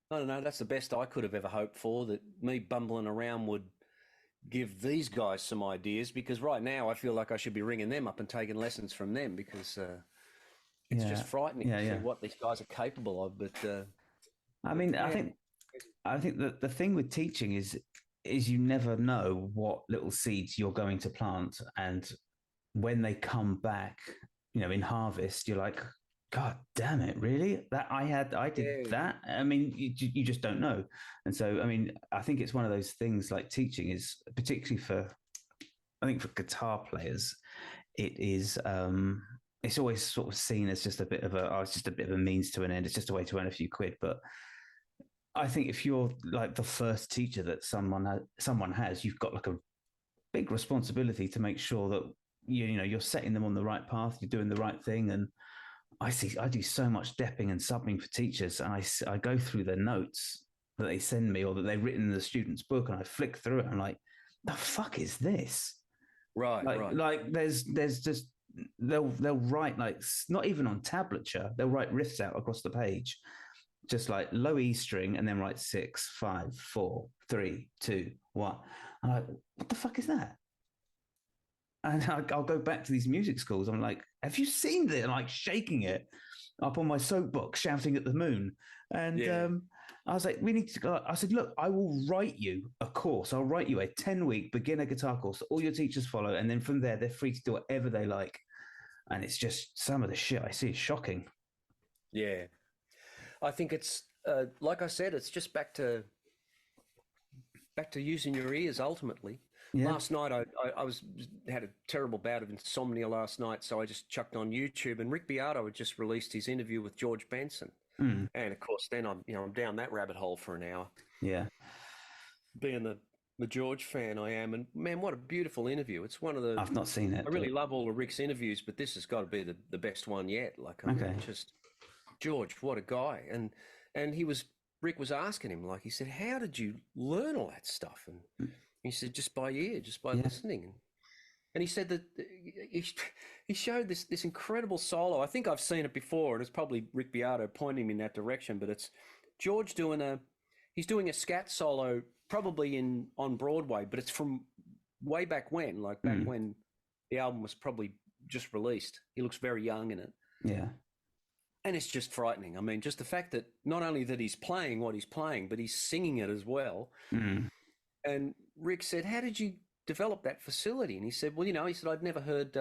I don't know, that's the best I could have ever hoped for. That me bumbling around would give these guys some ideas, because right now I feel like I should be ringing them up and taking lessons from them, because it's just Yeah. frightening Yeah. to see Yeah. what these guys are capable of. But I mean, yeah, I think that the thing with teaching is you never know what little seeds you're going to plant, and when they come back, in harvest, you're like, God damn it, really? I did yeah, that. I mean, you just don't know. And so, I mean, I think it's one of those things, like teaching is particularly I think for guitar players, it is, it's always sort of seen as just a bit of it's just a bit of a means to an end. It's just a way to earn a few quid. But I think if you're like the first teacher that someone has, you've got like a big responsibility to make sure that you're setting them on the right path, you're doing the right thing. And I do so much depping and subbing for teachers, and I go through their notes that they send me or that they've written in the student's book, and I flick through it, and I'm like, the fuck is this? right, Like right, like there's just they'll write, like, not even on tablature, they'll write riffs out across the page, just like low E string, and then write 6, 5, 4, 3, 2, 1. I'm like, what the fuck is that? And I'll go back to these music schools. I'm like, have you seen this? I'm like shaking it up on my soapbox, shouting at the moon. And yeah, I was like, we need to go. I said, look, I will write you a course. I'll write you a 10-week beginner guitar course that all your teachers follow. And then from there, they're free to do whatever they like. And it's just some of the shit I see is shocking. yeah. I think it's like I said, it's just back to using your ears ultimately. Yeah. Last night I was had a terrible bout of insomnia last night, so I just chucked on YouTube, and Rick Beato had just released his interview with George Benson, Mm. and of course then I'm down that rabbit hole for an hour, Yeah. being the George fan I am, and man, what a beautiful interview! It's one of the I've not seen it, I but really love all of Rick's interviews, but this has got to be the best one yet. Like, I mean, okay. just George, what a guy! And Rick was asking him, like, he said, how did you learn all that stuff? And he said, just by ear, just by Yeah. listening. And he said that he showed this incredible solo. I think I've seen it before, and it's probably Rick Beato pointing me in that direction. But it's George he's doing a scat solo, probably on Broadway, but it's from way back when, like back Mm. when the album was probably just released. He looks very young in it, Yeah. and it's just frightening. I mean, just the fact that not only that he's playing what he's playing, but he's singing it as well. Mm. And Rick said, how did you develop that facility? And he said, well, he said, I'd never heard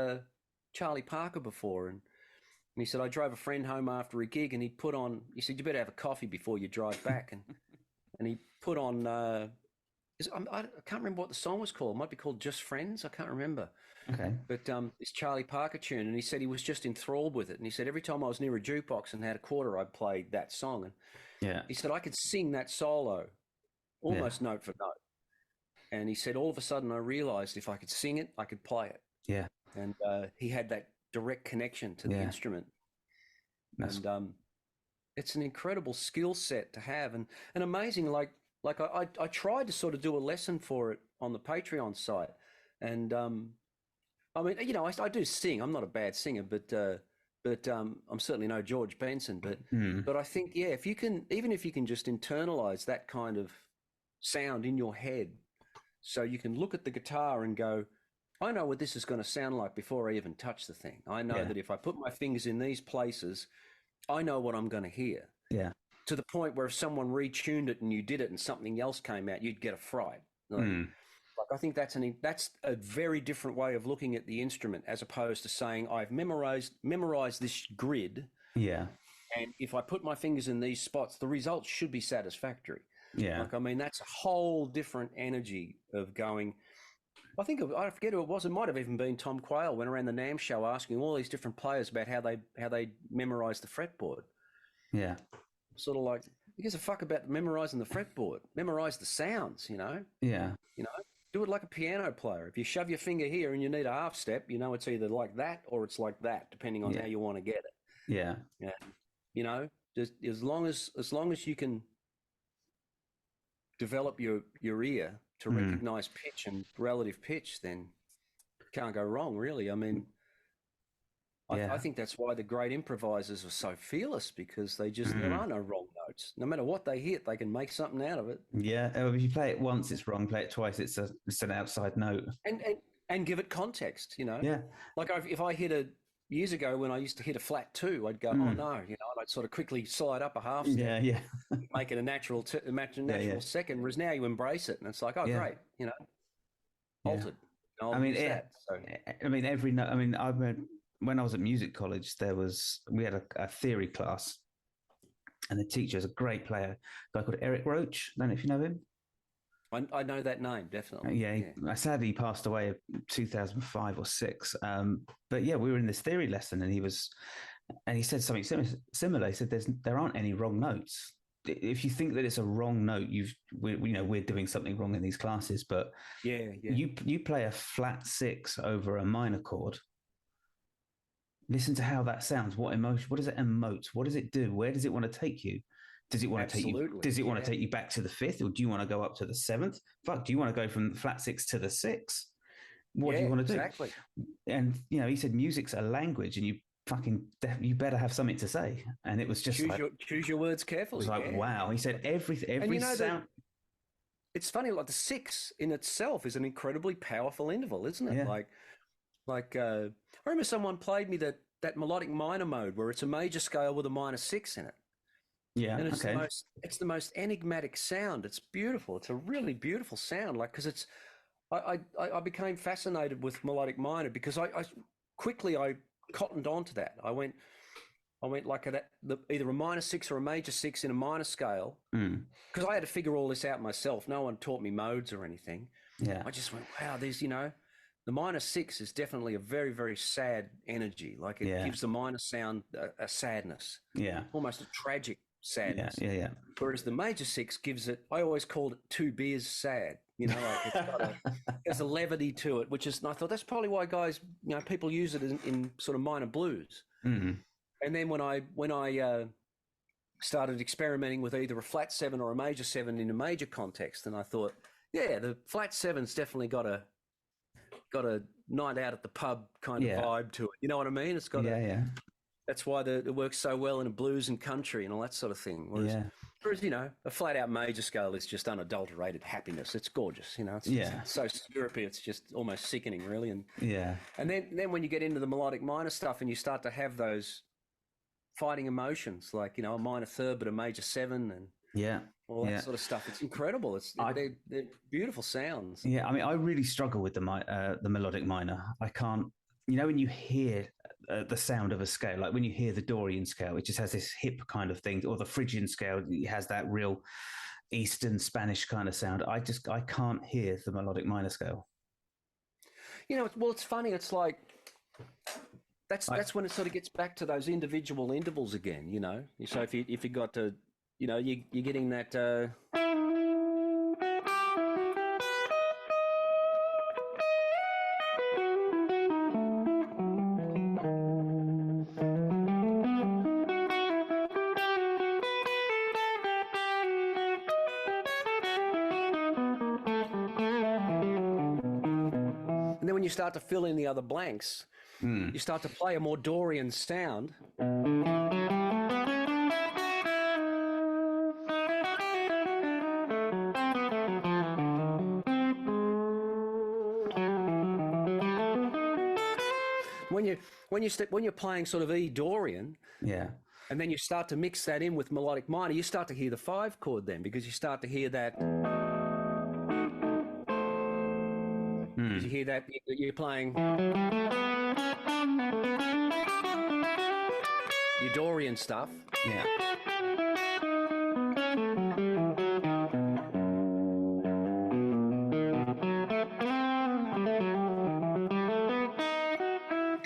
Charlie Parker before. And he said, I drove a friend home after a gig, and he said, you better have a coffee before you drive back. And he put on, I can't remember what the song was called. It might be called Just Friends. I can't remember. Okay. But this Charlie Parker tune. And he said he was just enthralled with it. And he said, every time I was near a jukebox and had a quarter, I played that song. And Yeah. he said, I could sing that solo almost note for note. And he said, all of a sudden, I realized if I could sing it, I could play it. Yeah. And he had that direct connection to the instrument. That's... And it's an incredible skill set to have, and amazing. Like I tried to sort of do a lesson for it on the Patreon site, and I mean, I do sing. I'm not a bad singer, but I'm certainly no George Benson. But I think, yeah, if you can just internalize that kind of sound in your head, so you can look at the guitar and go, I know what this is going to sound like before I even touch the thing. I know that if I put my fingers in these places, I know what I'm going to hear. Yeah. To the point where if someone retuned it and you did it and something else came out, you'd get a fright. Like I think that's a very different way of looking at the instrument, as opposed to saying I've memorized this grid. Yeah. And if I put my fingers in these spots, the results should be satisfactory. Yeah. Like, I mean, that's a whole different energy of going, I forget who it was. It might have even been Tom Quayle went around the NAM show asking all these different players about how they memorise the fretboard. Yeah. Sort of like, who gives a fuck about memorising the fretboard? Memorise the sounds, Yeah. Do it like a piano player. If you shove your finger here and you need a half step, it's either like that or it's like that, depending on how you want to get it. Yeah. Yeah. Just as long as you can develop your ear to recognise pitch and relative pitch, then can't go wrong, really. I mean, I think that's why the great improvisers are so fearless, because there are no wrong notes. No matter what they hit, they can make something out of it. Yeah. If you play it once, it's wrong. Play it twice, it's an outside note. And give it context, Yeah. Like if I hit years ago when I used to hit a flat 2, I'd go, oh no, and I'd sort of quickly slide up a half step, make it a natural second. Whereas now you embrace it, and it's like, oh great, altered. I mean, every note. I mean, when I was at music college, we had a theory class, and the teacher is a great player, a guy called Eric Roach. I don't know if you know him. I know that name, definitely. Sadly, he passed away in 2005 or 6. But yeah, we were in this theory lesson, and he said something similar. He said, there aren't any wrong notes. If you think that it's a wrong note, we're doing something wrong in these classes. But you play a flat 6 over a minor chord. Listen to how that sounds. What emotion? What does it emote? What does it do? Where does it want to take you? Does it want to take you? Does it want to take you back to the 5th, or do you want to go up to the 7th? Fuck, do you want to go from the flat 6 to the 6? What do you want to do? Exactly. And he said music's a language, and you better have something to say. And it was just choose your words carefully. It was like, wow. He said every sound. It's funny, like the 6 in itself is an incredibly powerful interval, isn't it? Yeah. Like I remember someone played me that melodic minor mode where it's a major scale with a minor 6 in it. Yeah, and it's the most enigmatic sound. It's beautiful. It's a really beautiful sound. Like, because I became fascinated with melodic minor because I quickly cottoned onto that. I went like either a minor 6 or a major 6 in a minor scale, because I had to figure all this out myself. No one taught me modes or anything. Yeah, I just went, wow, there's the minor 6 is definitely a very, very sad energy. Like it gives the minor sound a sadness. Yeah, almost a tragic sadness. Yeah. Whereas the major 6 gives it, I always called it 2 beers sad. Like there's a levity to it, and I thought that's probably why guys, people use it in sort of minor blues. Mm-hmm. And then when I started experimenting with either a flat 7 or a major 7 in a major context, and I thought, the flat 7's definitely got a night out at the pub kind of vibe to it. You know what I mean? It's got That's why it works so well in a blues and country and all that sort of thing. Whereas a flat out major scale is just unadulterated happiness. It's gorgeous. It's so syrupy. It's just almost sickening, really. And then when you get into the melodic minor stuff and you start to have those fighting emotions, like a minor third but a major 7 and all that sort of stuff, it's incredible. They're beautiful sounds. Yeah, I mean, I really struggle with the melodic minor. I can't. When you hear the sound of a scale, like when you hear the Dorian scale, it just has this hip kind of thing, or the Phrygian scale, it has that real Eastern Spanish kind of sound. I can't hear the melodic minor scale. It's funny. It's like that's when it sort of gets back to those individual intervals again. So if you got to, you're getting that. You start to fill in the other blanks, you start to play a more Dorian sound. When you're playing sort of E Dorian, and then you start to mix that in with melodic minor, you start to hear the 5 chord then, because you start to hear that. You hear that you're playing your Dorian stuff. Yeah.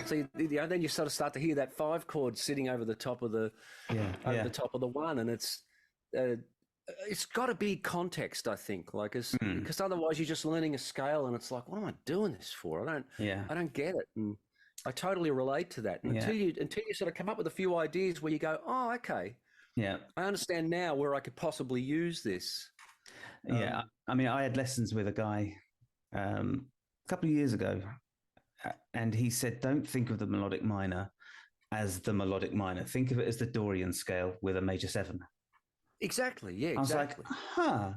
So then you sort of start to hear that 5 chord sitting over the top of the the top of the one, and it's got to be context, I think, like because otherwise you're just learning a scale, and it's like, what am I doing this for? I don't get it, and I totally relate to that. And until you sort of come up with a few ideas where you go, oh, okay, I understand now where I could possibly use this. Yeah, I mean, I had lessons with a guy a couple of years ago, and he said, don't think of the melodic minor as the melodic minor. Think of it as the Dorian scale with a major 7. Exactly. Yeah, I was like,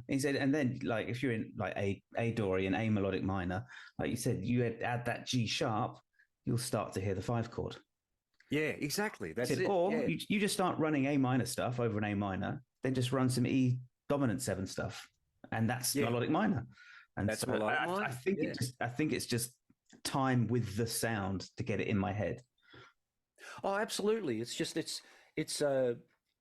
He said, and then like if you're in like a Dorian, a melodic minor, like you said, you add that G sharp, you'll start to hear the 5 chord. Yeah, exactly. That's it. Or you just start running A minor stuff over an A minor, then just run some E dominant 7 stuff, and that's melodic minor. And that's melodic minor. I think it's just time with the sound to get it in my head. Oh, absolutely. It's just it's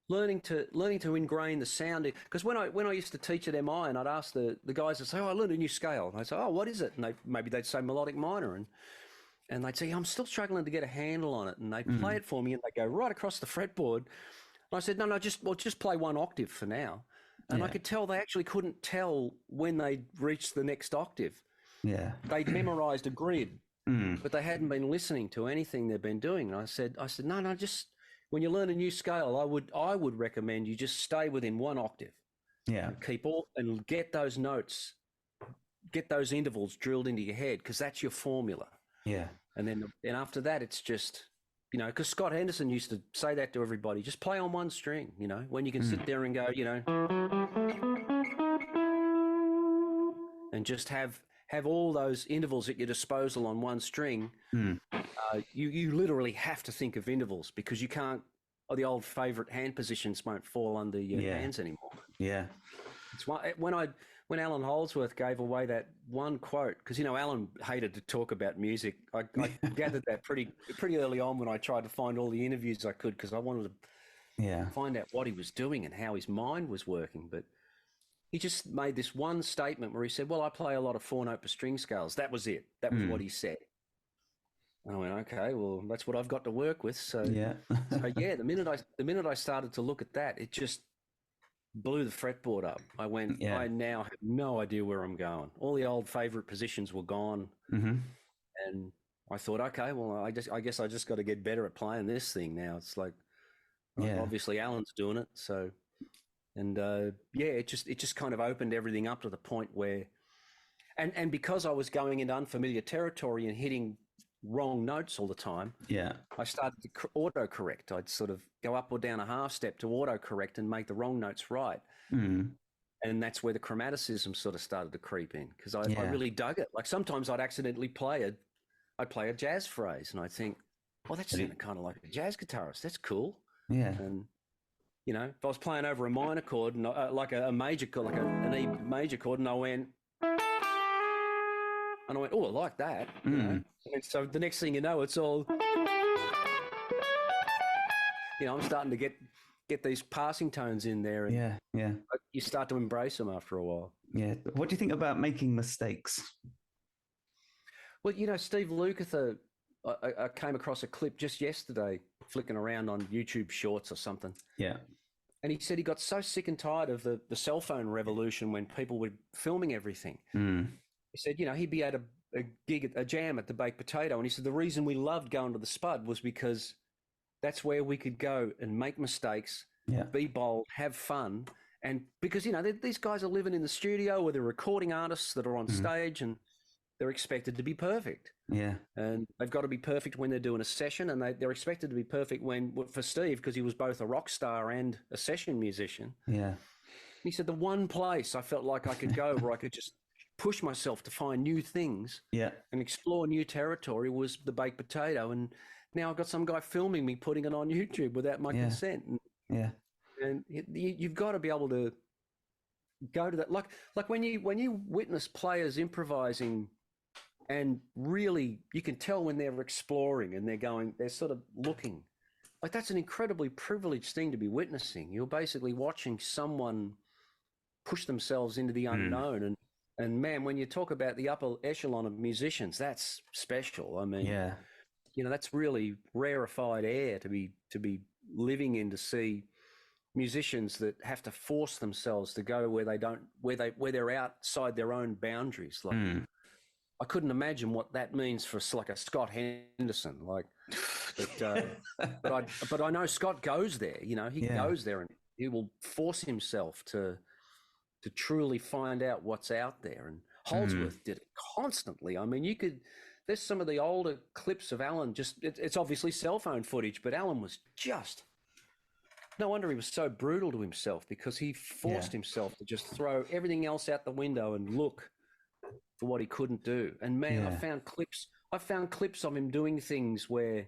learning to ingrain the sound, because when I used to teach at MI, and I'd ask the guys to say, oh, I learned a new scale, and I'd say, oh, what is it? And maybe they'd say melodic minor, and they'd say, I'm still struggling to get a handle on it, and they'd play it for me, and they'd go right across the fretboard, and I said, no, just play 1 octave for now. And I could tell they actually couldn't tell when they'd reached the next octave. Yeah, they'd memorized a grid, but they hadn't been listening to anything they've been doing. And I said, no, just when you learn a new scale, I would recommend you just stay within 1 octave. Yeah, and get those notes, get those intervals drilled into your head, because that's your formula. Yeah, and then after that, it's just, because Scott Henderson used to say that to everybody: just play on 1 string. When you can sit there and go, and just have all those intervals at your disposal on 1 string. You literally have to think of intervals, because you can't, the old favorite hand positions won't fall under your hands anymore. Yeah. It's when Alan Holdsworth gave away that one quote, because, Alan hated to talk about music. I gathered that pretty early on when I tried to find all the interviews I could, because I wanted to find out what he was doing and how his mind was working. But he just made this one statement where he said, well, I play a lot of 4-note per string scales. That was it. That was what he said. And I went, okay, well, that's what I've got to work with. So, the minute I started to look at that, it just blew the fretboard up. I went, I now have no idea where I'm going. All the old favorite positions were gone. And I thought, okay, well, I guess I just got to get better at playing this thing now. It's like, obviously Alan's doing it. So, and it just kind of opened everything up to the point where, and because I was going into unfamiliar territory and hitting wrong notes all the time, I started to autocorrect. I'd sort of go up or down a half step to autocorrect and make the wrong notes right. And that's where the chromaticism sort of started to creep in, because I really dug it. Like sometimes I'd accidentally play a jazz phrase, and I'd think, well, that's kind of like a jazz guitarist. That's cool. Yeah. And if I was playing over a minor chord, and like a major chord, like an E major chord, and I went, oh, I like that. And so the next thing you know, it's all, I'm starting to get these passing tones in there. And you start to embrace them after a while. Yeah. What do you think about making mistakes? Well, Steve Lukather, I came across a clip just yesterday, flicking around on YouTube Shorts or something. Yeah. And he said he got so sick and tired of the cell phone revolution when people were filming everything. He said, he'd be at a jam at the Baked Potato, and he said the reason we loved going to the Spud was because that's where we could go and make mistakes, be bold, have fun, and because these guys are living in the studio, or they're recording artists that are on stage, and they're expected to be perfect. Yeah, and they've got to be perfect when they're doing a session, and they're expected to be perfect for Steve, because he was both a rock star and a session musician. Yeah, he said the one place I felt like I could go where I could just push myself to find new things and explore new territory was the Baked Potato. And now I've got some guy filming me putting it on YouTube without my consent. And you've got to be able to go to that. Like when you witness players improvising, and really you can tell when they're exploring and they're sort of looking. Like that's an incredibly privileged thing to be witnessing. You're basically watching someone push themselves into the unknown. And man, when you talk about the upper echelon of musicians, that's special. I mean, that's really rarefied air to be living in, to see musicians that have to force themselves to go where they're outside their own boundaries. Like, I couldn't imagine what that means for like a Scott Henderson. Like, but I know Scott goes there. He goes there and he will force himself to truly find out what's out there. And Holdsworth did it constantly. I mean, there's some of the older clips of Alan. It's obviously cell phone footage, but Alan was just. No wonder he was so brutal to himself, because he forced himself to just throw everything else out the window and look for what he couldn't do. And man, I found clips of him doing things where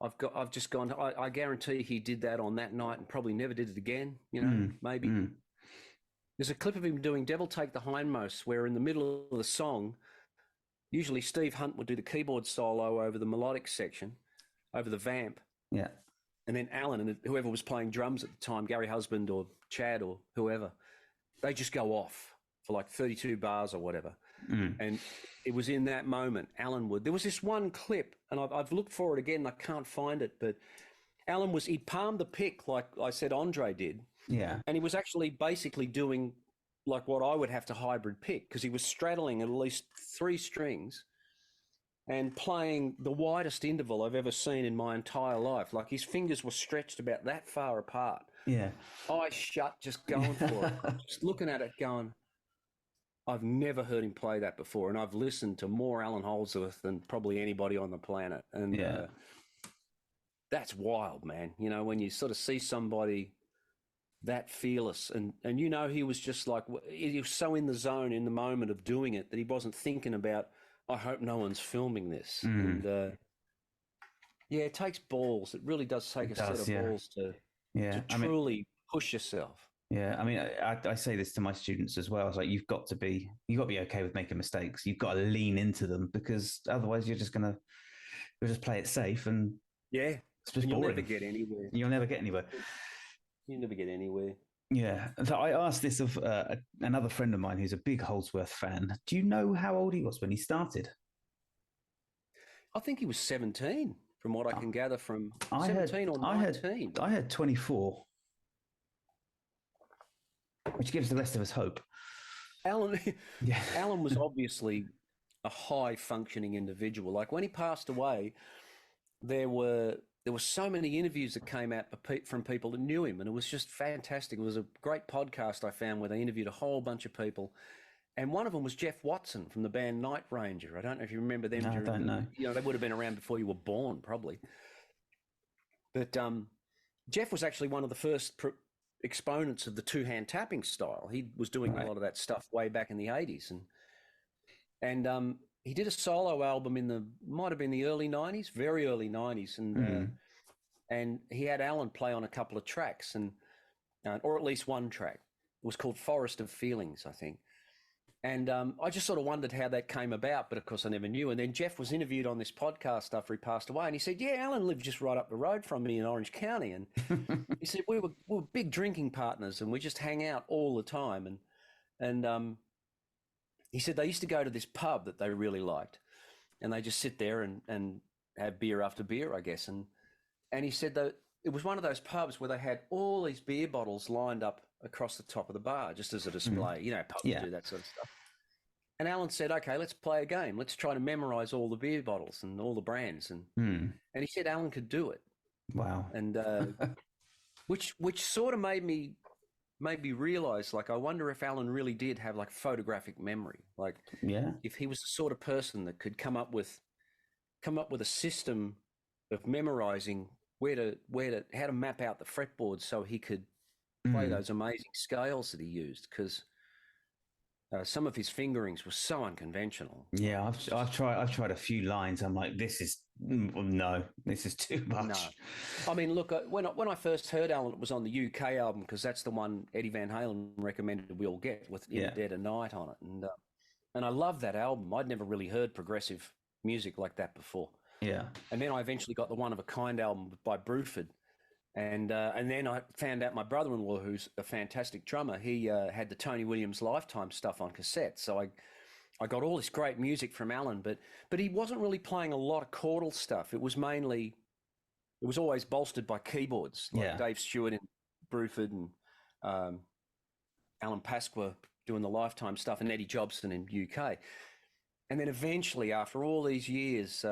I've just gone, I guarantee he did that on that night and probably never did it again. Maybe. There's a clip of him doing Devil Take the Hindmost, where in the middle of the song, usually Steve Hunt would do the keyboard solo over the melodic section, over the vamp. Yeah. And then Alan and whoever was playing drums at the time, Gary Husband or Chad or whoever, they just go off for like 32 bars or whatever. And it was in that moment, Alan would. There was this one clip, and I've looked for it again, and I can't find it, but Alan he palmed the pick like I said Andre did. Yeah. And he was actually basically doing like what I would have to hybrid pick, because he was straddling at least 3 strings and playing the widest interval I've ever seen in my entire life. Like, his fingers were stretched about that far apart. Yeah. Eyes shut, just going for it. Just looking at it going, I've never heard him play that before. And I've listened to more Alan Holdsworth than probably anybody on the planet. And that's wild, man. When you sort of see somebody that fearless, and he was just like, he was so in the zone in the moment of doing it that he wasn't thinking about, I hope no one's filming this. And it takes balls. It really does take a set of balls to truly push yourself. Yeah, I mean, I say this to my students as well. It's like, you've got to be okay with making mistakes. You've got to lean into them, because otherwise you'll just play it safe, and it's just you'll boring. never get anywhere. You'll never get anywhere. You never get anywhere. Yeah. So I asked this of another friend of mine who's a big Holdsworth fan. Do you know how old he was when he started? I think he was 17, from what I can gather from 17 or 19. I heard 24, which gives the rest of us hope. Alan was obviously a high-functioning individual. Like, when he passed away, there were so many interviews that came out from people that knew him, and it was just fantastic. It was a great podcast I found where they interviewed a whole bunch of people, and one of them was Jeff Watson from the band Night Ranger. I don't know if you remember them. No, I don't know. They would have been around before you were born, probably. But Jeff was actually one of the first exponents of the two-hand tapping style. He was doing a lot of that stuff way back in the 80s, and he did a solo album might have been the early 90s, very early 90s. And he had Alan play on a couple of tracks, or at least one track. It was called Forest of Feelings, I think. And I just sort of wondered how that came about, but of course I never knew. And then Jeff was interviewed on this podcast after he passed away, and he said, yeah, Alan lived just right up the road from me in Orange County. And he said, we were big drinking partners, and we just hang out all the time. And he said they used to go to this pub that they really liked, and they just sit there and have beer after beer, I guess. And he said that it was one of those pubs where they had all these beer bottles lined up across the top of the bar, just as a display. Pubs do that sort of stuff. And Alan said, okay, let's play a game. Let's try to memorize all the beer bottles and all the brands. And he said Alan could do it. Wow. And which sort of made me realize, like, I wonder if Alan really did have like photographic memory. Like, if he was the sort of person that could come up with a system of memorizing how to map out the fretboard so he could play those amazing scales that he used, because some of his fingerings were so unconventional. Yeah, I've tried a few lines. I'm like, this is too much. No. I mean, look, when I first heard Alan, it was on the UK album, because that's the one Eddie Van Halen recommended we all get, with In the Dead of Night on it. And I love that album. I'd never really heard progressive music like that before. Yeah. And then I eventually got the One of a Kind album by Bruford. And then I found out my brother-in-law, who's a fantastic drummer, he had the Tony Williams Lifetime stuff on cassette. So I got all this great music from Alan, but he wasn't really playing a lot of chordal stuff. It was always bolstered by keyboards, like Dave Stewart and Bruford and Alan Pasqua doing the Lifetime stuff, and Eddie Jobson in UK. And then eventually, after all these years,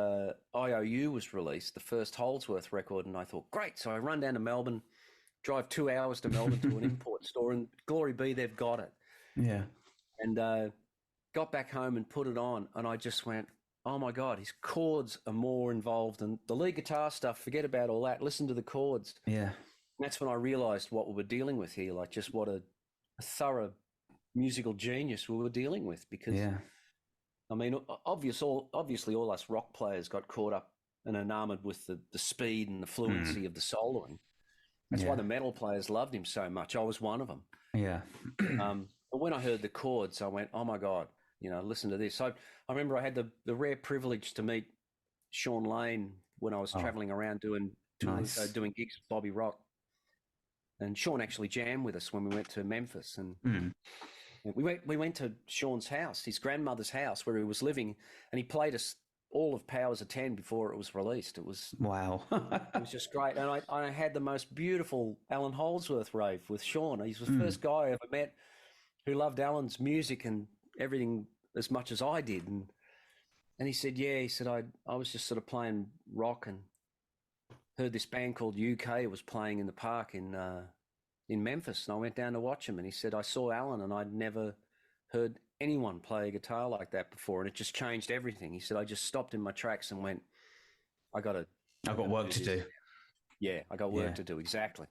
IOU was released, the first Holdsworth record, and I thought, great. So I run down to Melbourne, drive 2 hours to Melbourne to an import store, and glory be, they've got it. Yeah. And got back home and put it on, and I just went, oh my God, his chords are more involved than the lead guitar stuff. Forget about all that. Listen to the chords. Yeah. And that's when I realized what we were dealing with here, like just what a thorough musical genius we were dealing with. Because, I mean, obviously all us rock players got caught up and enamored with the speed and the fluency of the soloing. That's why the metal players loved him so much. I was one of them. Yeah. But when I heard the chords, I went, oh my God, listen to this. I remember I had the rare privilege to meet Sean Lane when I was traveling around doing gigs with Bobby Rock. And Sean actually jammed with us when we went to Memphis. And we went to Sean's house, his grandmother's house where he was living, and he played us all of Powers of 10 before it was released. It was wow. It was just great. And I had the most beautiful Alan Holdsworth rave with Sean. He's the first guy I ever met who loved Alan's music and everything as much as I did. And he said, he said, I was just sort of playing rock and heard this band called UK was playing in the park in Memphis. And I went down to watch him. And he said, I saw Alan and I'd never heard anyone play a guitar like that before. And it just changed everything. He said, I just stopped in my tracks and went, I've got work to do. Yeah, I got work to do. Exactly.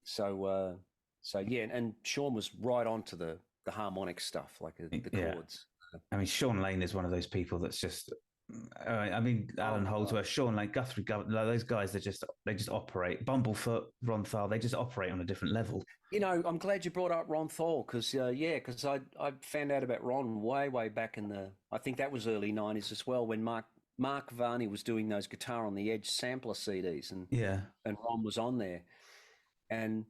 So and Sean was right onto the harmonic stuff, like the chords. I mean, Sean Lane is one of those people that's just. I mean, Alan Holdsworth, Sean Lane, Guthrie, those guys, they just operate. Bumblefoot, Ron Thal, they just operate on a different level. I'm glad you brought up Ron Thal because I found out about Ron way back in I think that was early 90s as well when Mark Varney was doing those Guitar on the Edge sampler CDs and Ron was on there, and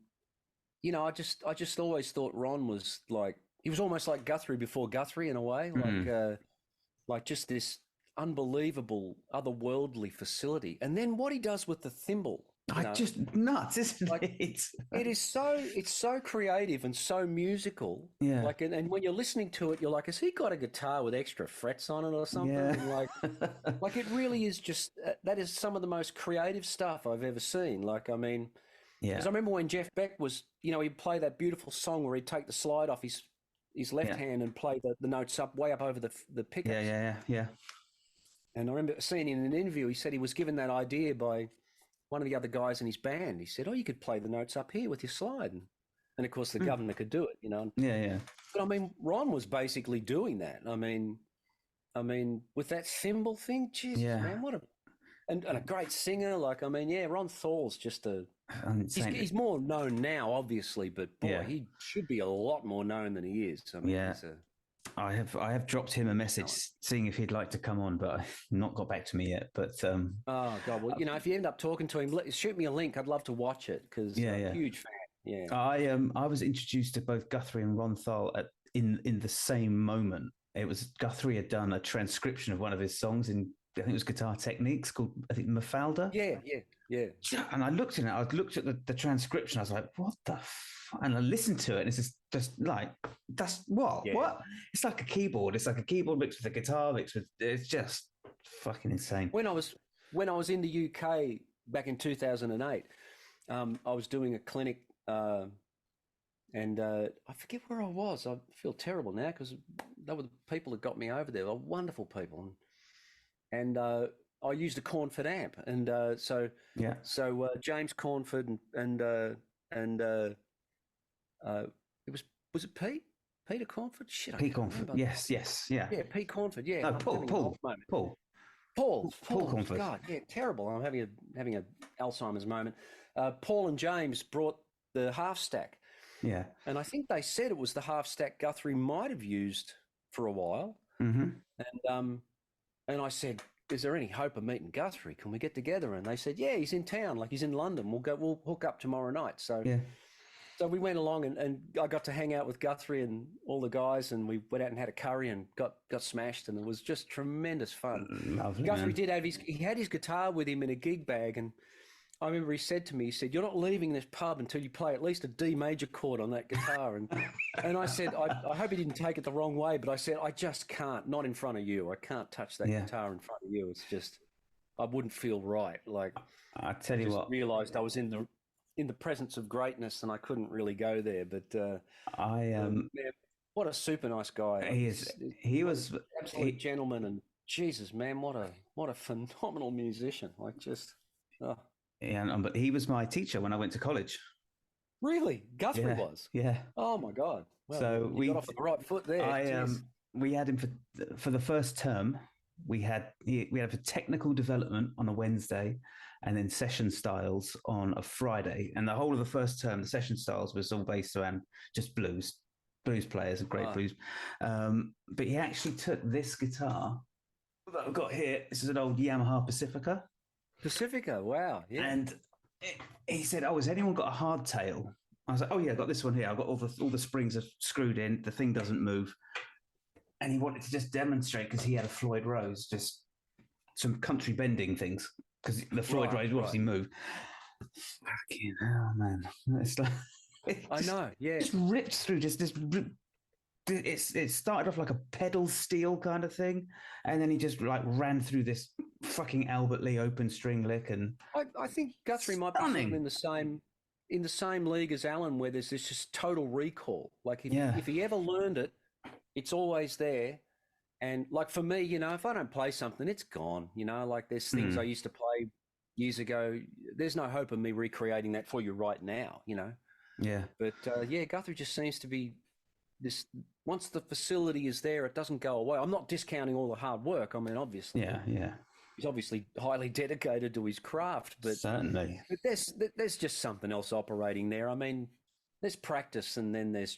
I just always thought Ron was like, he was almost like Guthrie before Guthrie in a way, like just this unbelievable otherworldly facility. And then what he does with the thimble, just nuts, isn't it? It's so creative and so musical. Yeah. Like, and when you're listening to it, you're like, has he got a guitar with extra frets on it or something? Yeah. And like it really is just that is some of the most creative stuff I've ever seen. Like, I mean. Yeah. Because I remember when Jeff Beck was, he'd play that beautiful song where he'd take the slide off his left hand and play the notes way up over the pickups. Yeah. And I remember seeing in an interview, he said he was given that idea by one of the other guys in his band. He said, you could play the notes up here with your slide. And of course, the governor could do it, Yeah. But I mean, Ron was basically doing that. I mean, with that thimble thing, Jesus, man, what a... And a great singer, Ron Thal's just he's more known now, obviously, but boy, he should be a lot more known than he is. I mean, I have dropped him a message seeing if he'd like to come on, but not got back to me yet. But oh God, well, if you end up talking to him, shoot me a link. I'd love to watch it because I'm a huge fan. Yeah, I was introduced to both Guthrie and Ron Thal in the same moment. It was Guthrie had done a transcription of one of his songs in. I think it was Guitar Techniques called, I think, Mafalda. Yeah. And I looked at it. I looked at the transcription. I was like, what the and I listened to it. And it's just like, that's what? Yeah. What? It's like a keyboard. It's like a keyboard mixed with a guitar mixed with, it's just fucking insane. When I was in the UK back in 2008, I was doing a clinic and I forget where I was. I feel terrible now because they were the people that got me over there. They were wonderful people. And I used a Cornford amp, and so James Cornford and it was it Pete? Peter Cornford? Shit, Pete Cornford. Yes, yeah. Yeah, Pete Cornford. Yeah. No, Paul Cornford. God, yeah, terrible. I'm having a Alzheimer's moment. Paul and James brought the half stack. Yeah. And I think they said it was the half stack Guthrie might have used for a while. Mm-hmm. And I said, is there any hope of meeting Guthrie? Can we get together? And they said, yeah, he's in town. Like, he's in London. We'll hook up tomorrow night. So So we went along and I got to hang out with Guthrie and all the guys, and we went out and had a curry and got smashed, and it was just tremendous fun. Lovely, Guthrie man. he had his guitar with him in a gig bag, and I remember he said to me, he said, "You're not leaving this pub until you play at least a D major chord on that guitar." And I said, I hope he didn't take it the wrong way, but I said, I just can't, not in front of you. I can't touch that guitar in front of you. It's just, I wouldn't feel right. Like, I tell you what, realized I was in the presence of greatness and I couldn't really go there. But man, what a super nice guy. he was absolute gentleman, and Jesus, man, what a phenomenal musician. Like, just yeah, but he was my teacher when I went to college. Really? Guthrie was? Yeah. Oh my God. Well, so we got off the right foot there. We had him for the first term. We had for technical development on a Wednesday, and then session styles on a Friday. And the whole of the first term, the session styles was all based around just blues players and great blues. But he actually took this guitar that I've got here. This is an old Yamaha Pacifica. Pacifica, wow, yeah. And he said, "Oh, has anyone got a hardtail?" I was like, "Oh yeah, I got this one here. I've got all the springs are screwed in. The thing doesn't move." And he wanted to just demonstrate because he had a Floyd Rose, just some country bending things because the Floyd Rose obviously move. Fucking hell, man! It's like I know, yeah. Just ripped through just this. It started off like a pedal steel kind of thing, and then he just like ran through this fucking Albert Lee open string lick, and I think Guthrie might be in the same league as Alan, where there's this just total recall. Like if he ever learned it, it's always there. And like for me, if I don't play something, it's gone. Like there's things I used to play years ago. There's no hope of me recreating that for you right now. Yeah. But Guthrie just seems to be this. Once the facility is there, it doesn't go away. I'm not discounting all the hard work. I mean, obviously, yeah. He's obviously highly dedicated to his craft, but certainly, but there's just something else operating there. I mean, there's practice, and then there's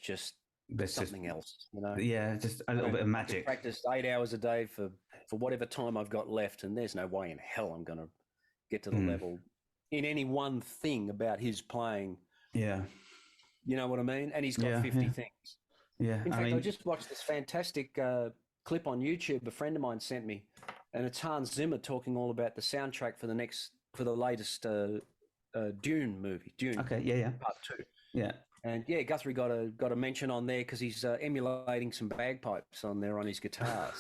something else. Yeah, just a little bit of magic. Practice 8 hours a day for whatever time I've got left, and there's no way in hell I'm going to get to the level in any one thing about his playing. Yeah, you know what I mean. And he's got 50 things. Yeah. In fact, I just watched this fantastic clip on YouTube a friend of mine sent me, and it's Hans Zimmer talking all about the soundtrack for the latest Dune movie. Dune. Okay. Yeah. Part 2. Yeah. And yeah, Guthrie got a mention on there because he's emulating some bagpipes on there on his guitar.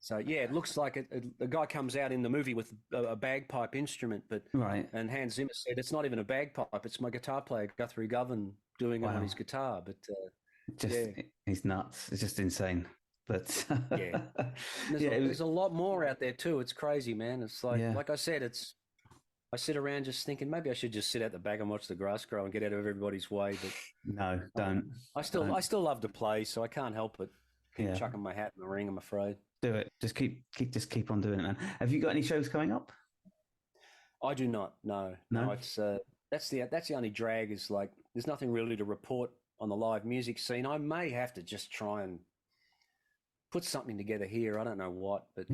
So yeah, it looks like a guy comes out in the movie with a bagpipe instrument, but and Hans Zimmer said it's not even a bagpipe; it's my guitar player Guthrie Govan doing it on his guitar. But he's nuts. It's just insane. But there's a lot more out there too. It's crazy, man. It's like I said, I sit around just thinking maybe I should just sit at the back and watch the grass grow and get out of everybody's way. But no, don't. I still love to play, so I can't help it. Keep chucking my hat in the ring, I'm afraid. Do it. Just keep on doing it, man. Have you got any shows coming up? I do not. No. It's that's the only drag is like there's nothing really to report on the live music scene. I may have to just try and put something together here. I don't know what, but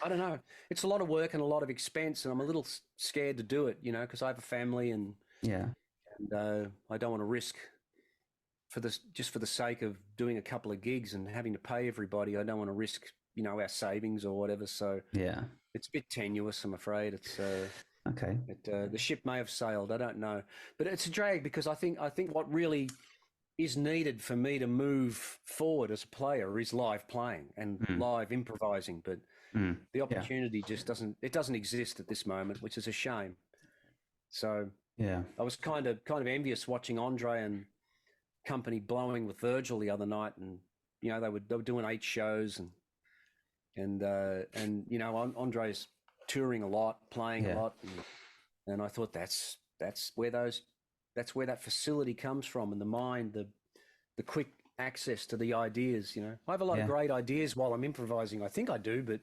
I don't know. It's a lot of work and a lot of expense, and I'm a little scared to do it, because I have a family and I don't want to risk for the sake of doing a couple of gigs and having to pay everybody. I don't want to risk, our savings or whatever. So it's a bit tenuous, I'm afraid. It's okay. The ship may have sailed. I don't know, but it's a drag because I think what really is needed for me to move forward as a player is live playing and live improvising. But the opportunity just doesn't exist at this moment, which is a shame. So I was kind of envious watching Andre and company blowing with Virgil the other night, and they were doing 8 shows and Andre's touring a lot, playing a lot, and I thought that's where that facility comes from, and the mind, the quick access to the ideas. I have a lot of great ideas while I'm improvising. I think I do, but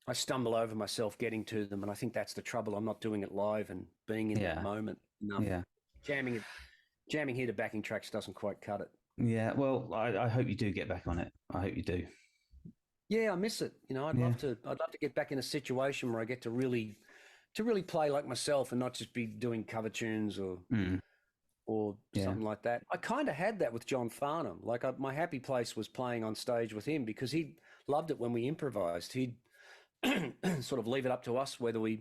I stumble over myself getting to them, and I think that's the trouble. I'm not doing it live and being in that moment enough. Jamming here to backing tracks doesn't quite cut it. Yeah, well, I hope you do get back on it. I hope you do. Yeah, I miss it. I'd love to get back in a situation where I get to really play like myself and not just be doing cover tunes or or Yeah. something like that. I kind of had that with John Farnham. Like my happy place was playing on stage with him because he loved it when we improvised. He'd sort of leave it up to us whether he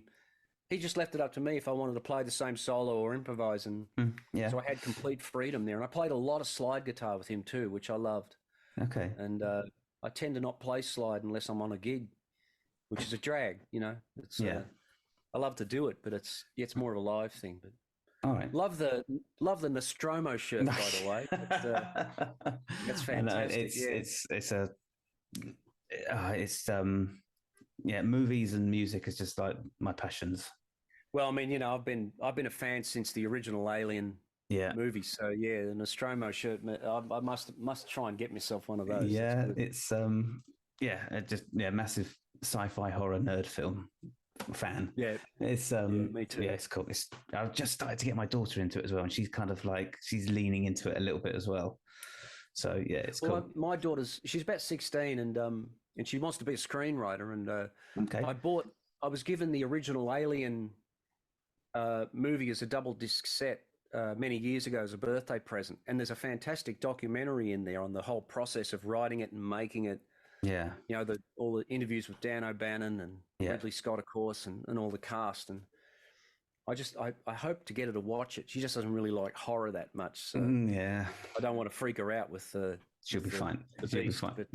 just left it up to me if I wanted to play the same solo or improvise. And Yeah. so I had complete freedom there. And I played a lot of slide guitar with him too, which I loved. Okay. And I tend to not play slide unless I'm on a gig, which is a drag, you know. It's I love to do it, but it's more of a live thing. But all right. love the Nostromo shirt, by the way. That's fantastic. Movies and music is just like my passions. Well, I mean, you know, I've been a fan since the original Alien movie. So yeah, the Nostromo shirt. I must try and get myself one of those. Yeah, it's massive sci-fi horror nerd film fan. Yeah, it's me too. Yeah, it's cool. I've just started to get my daughter into it as well, and she's kind of like she's leaning into it a little bit as well. So yeah, it's cool. My she's about 16, and she wants to be a screenwriter. And okay, I was given the original Alien movie as a double disc set many years ago as a birthday present, and there's a fantastic documentary in there on the whole process of writing it and making it. Yeah, you know, all the interviews with Dan O'Bannon and Ridley Scott, of course, and all the cast. And I hope to get her to watch it. She just doesn't really like horror that much, so I don't want to freak her out with the. She'll be fine. She'll be fine.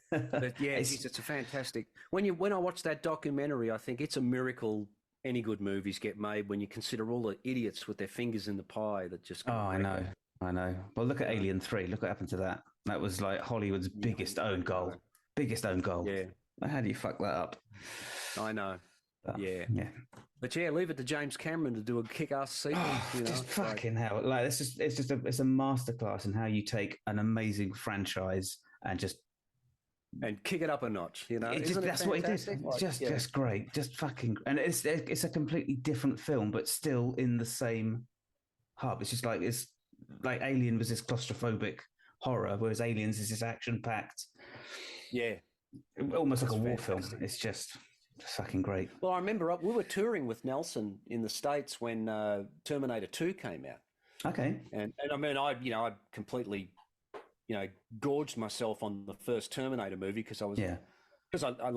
But, it's a fantastic. When I watch that documentary, I think it's a miracle any good movies get made when you consider all the idiots with their fingers in the pie that just. Oh, I know. Well, look at Alien 3. Look what happened to that. That was like Hollywood's biggest own goal. Biggest own goal. Yeah. How do you fuck that up? I know. Yeah. But leave it to James Cameron to do a kick-ass sequel. Just fucking hell! Like it's a masterclass in how you take an amazing franchise and kick it up a notch. You know, that's what he did. Just great. Just fucking, and it's a completely different film, but still in the same hub. It's like Alien was this claustrophobic horror, whereas Aliens is this action-packed. Yeah, almost like a war film. It's just fucking great. Well, I remember we were touring with Nelson in the States when Terminator 2 came out. Okay. And I mean, I completely, gorged myself on the first Terminator movie because I was I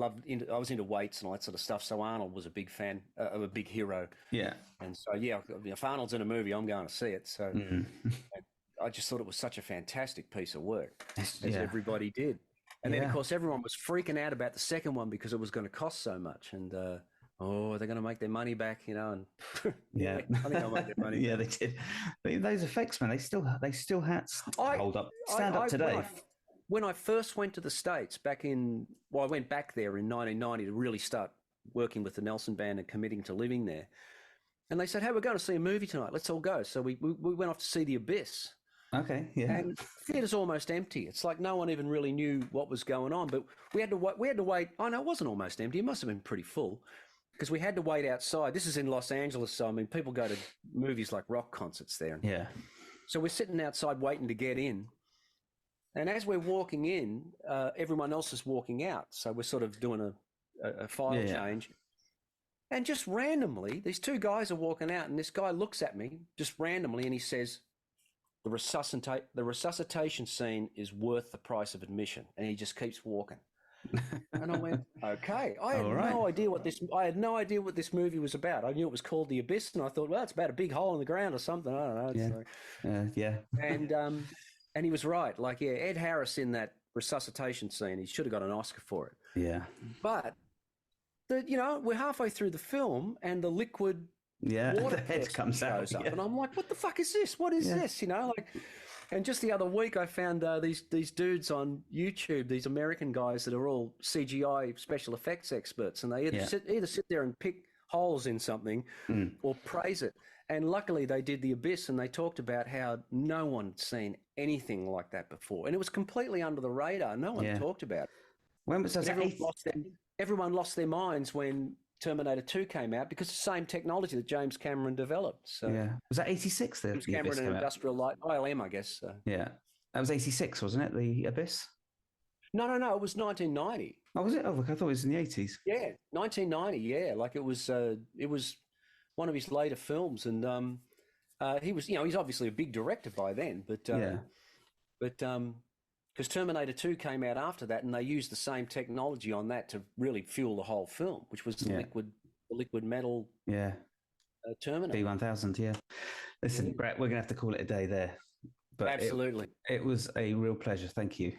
was into weights and all that sort of stuff. So Arnold was a big fan, of a big hero. Yeah. And so if Arnold's in a movie, I'm going to see it. So I just thought it was such a fantastic piece of work, as everybody did. And then, of course, everyone was freaking out about the second one because it was going to cost so much. And, they're going to make their money back, And I think they'll make their money back. Yeah, they did. But those effects, man, they still hold up. Stand up today. When I first went to the States I went back there in 1990 to really start working with the Nelson Band and committing to living there. And they said, hey, we're going to see a movie tonight. Let's all go. So we went off to see The Abyss. Okay, yeah. And the theatre's almost empty. It's like no one even really knew what was going on. But we had to wait. Oh, no, it wasn't almost empty. It must have been pretty full because we had to wait outside. This is in Los Angeles, so I mean, people go to movies like rock concerts there. Yeah. So we're sitting outside waiting to get in. And as we're walking in, everyone else is walking out. So we're sort of doing a file change. And just randomly, these two guys are walking out, and this guy looks at me just randomly, and he says, the resuscitation scene is worth the price of admission. And he just keeps walking. And I went, okay. I had no idea what this movie was about. I knew it was called The Abyss, and I thought, well, it's about a big hole in the ground or something. I don't know. And he was right. Like, Ed Harris in that resuscitation scene, he should have got an Oscar for it. Yeah. But we're halfway through the film, and the liquid water the head comes out, up, and I'm like, what the fuck is this? What is this? And just the other week I found these dudes on YouTube, these American guys that are all CGI special effects experts, and they either sit there and pick holes in something or praise it. And luckily they did The Abyss, and they talked about how no one had seen anything like that before, and it was completely under the radar. No one talked about it. When was that? Everyone lost their minds when Terminator 2 came out because the same technology that James Cameron developed. So was that 86? James Cameron and Industrial Light, ILM, I guess. So. Yeah, that was 86, wasn't it? The Abyss. No, it was 1990. Oh, was it? Oh, look, I thought it was in the 80s. Yeah, 1990. Yeah, like it was one of his later films, and He was, he's obviously a big director by then, but Yeah, because Terminator 2 came out after that, and they used the same technology on that to really fuel the whole film, which was yeah, the liquid metal yeah. Terminator. B1000. Yeah. Listen, Yeah, Brett, we're gonna have to call it a day there, but absolutely. it was a real pleasure. Thank you.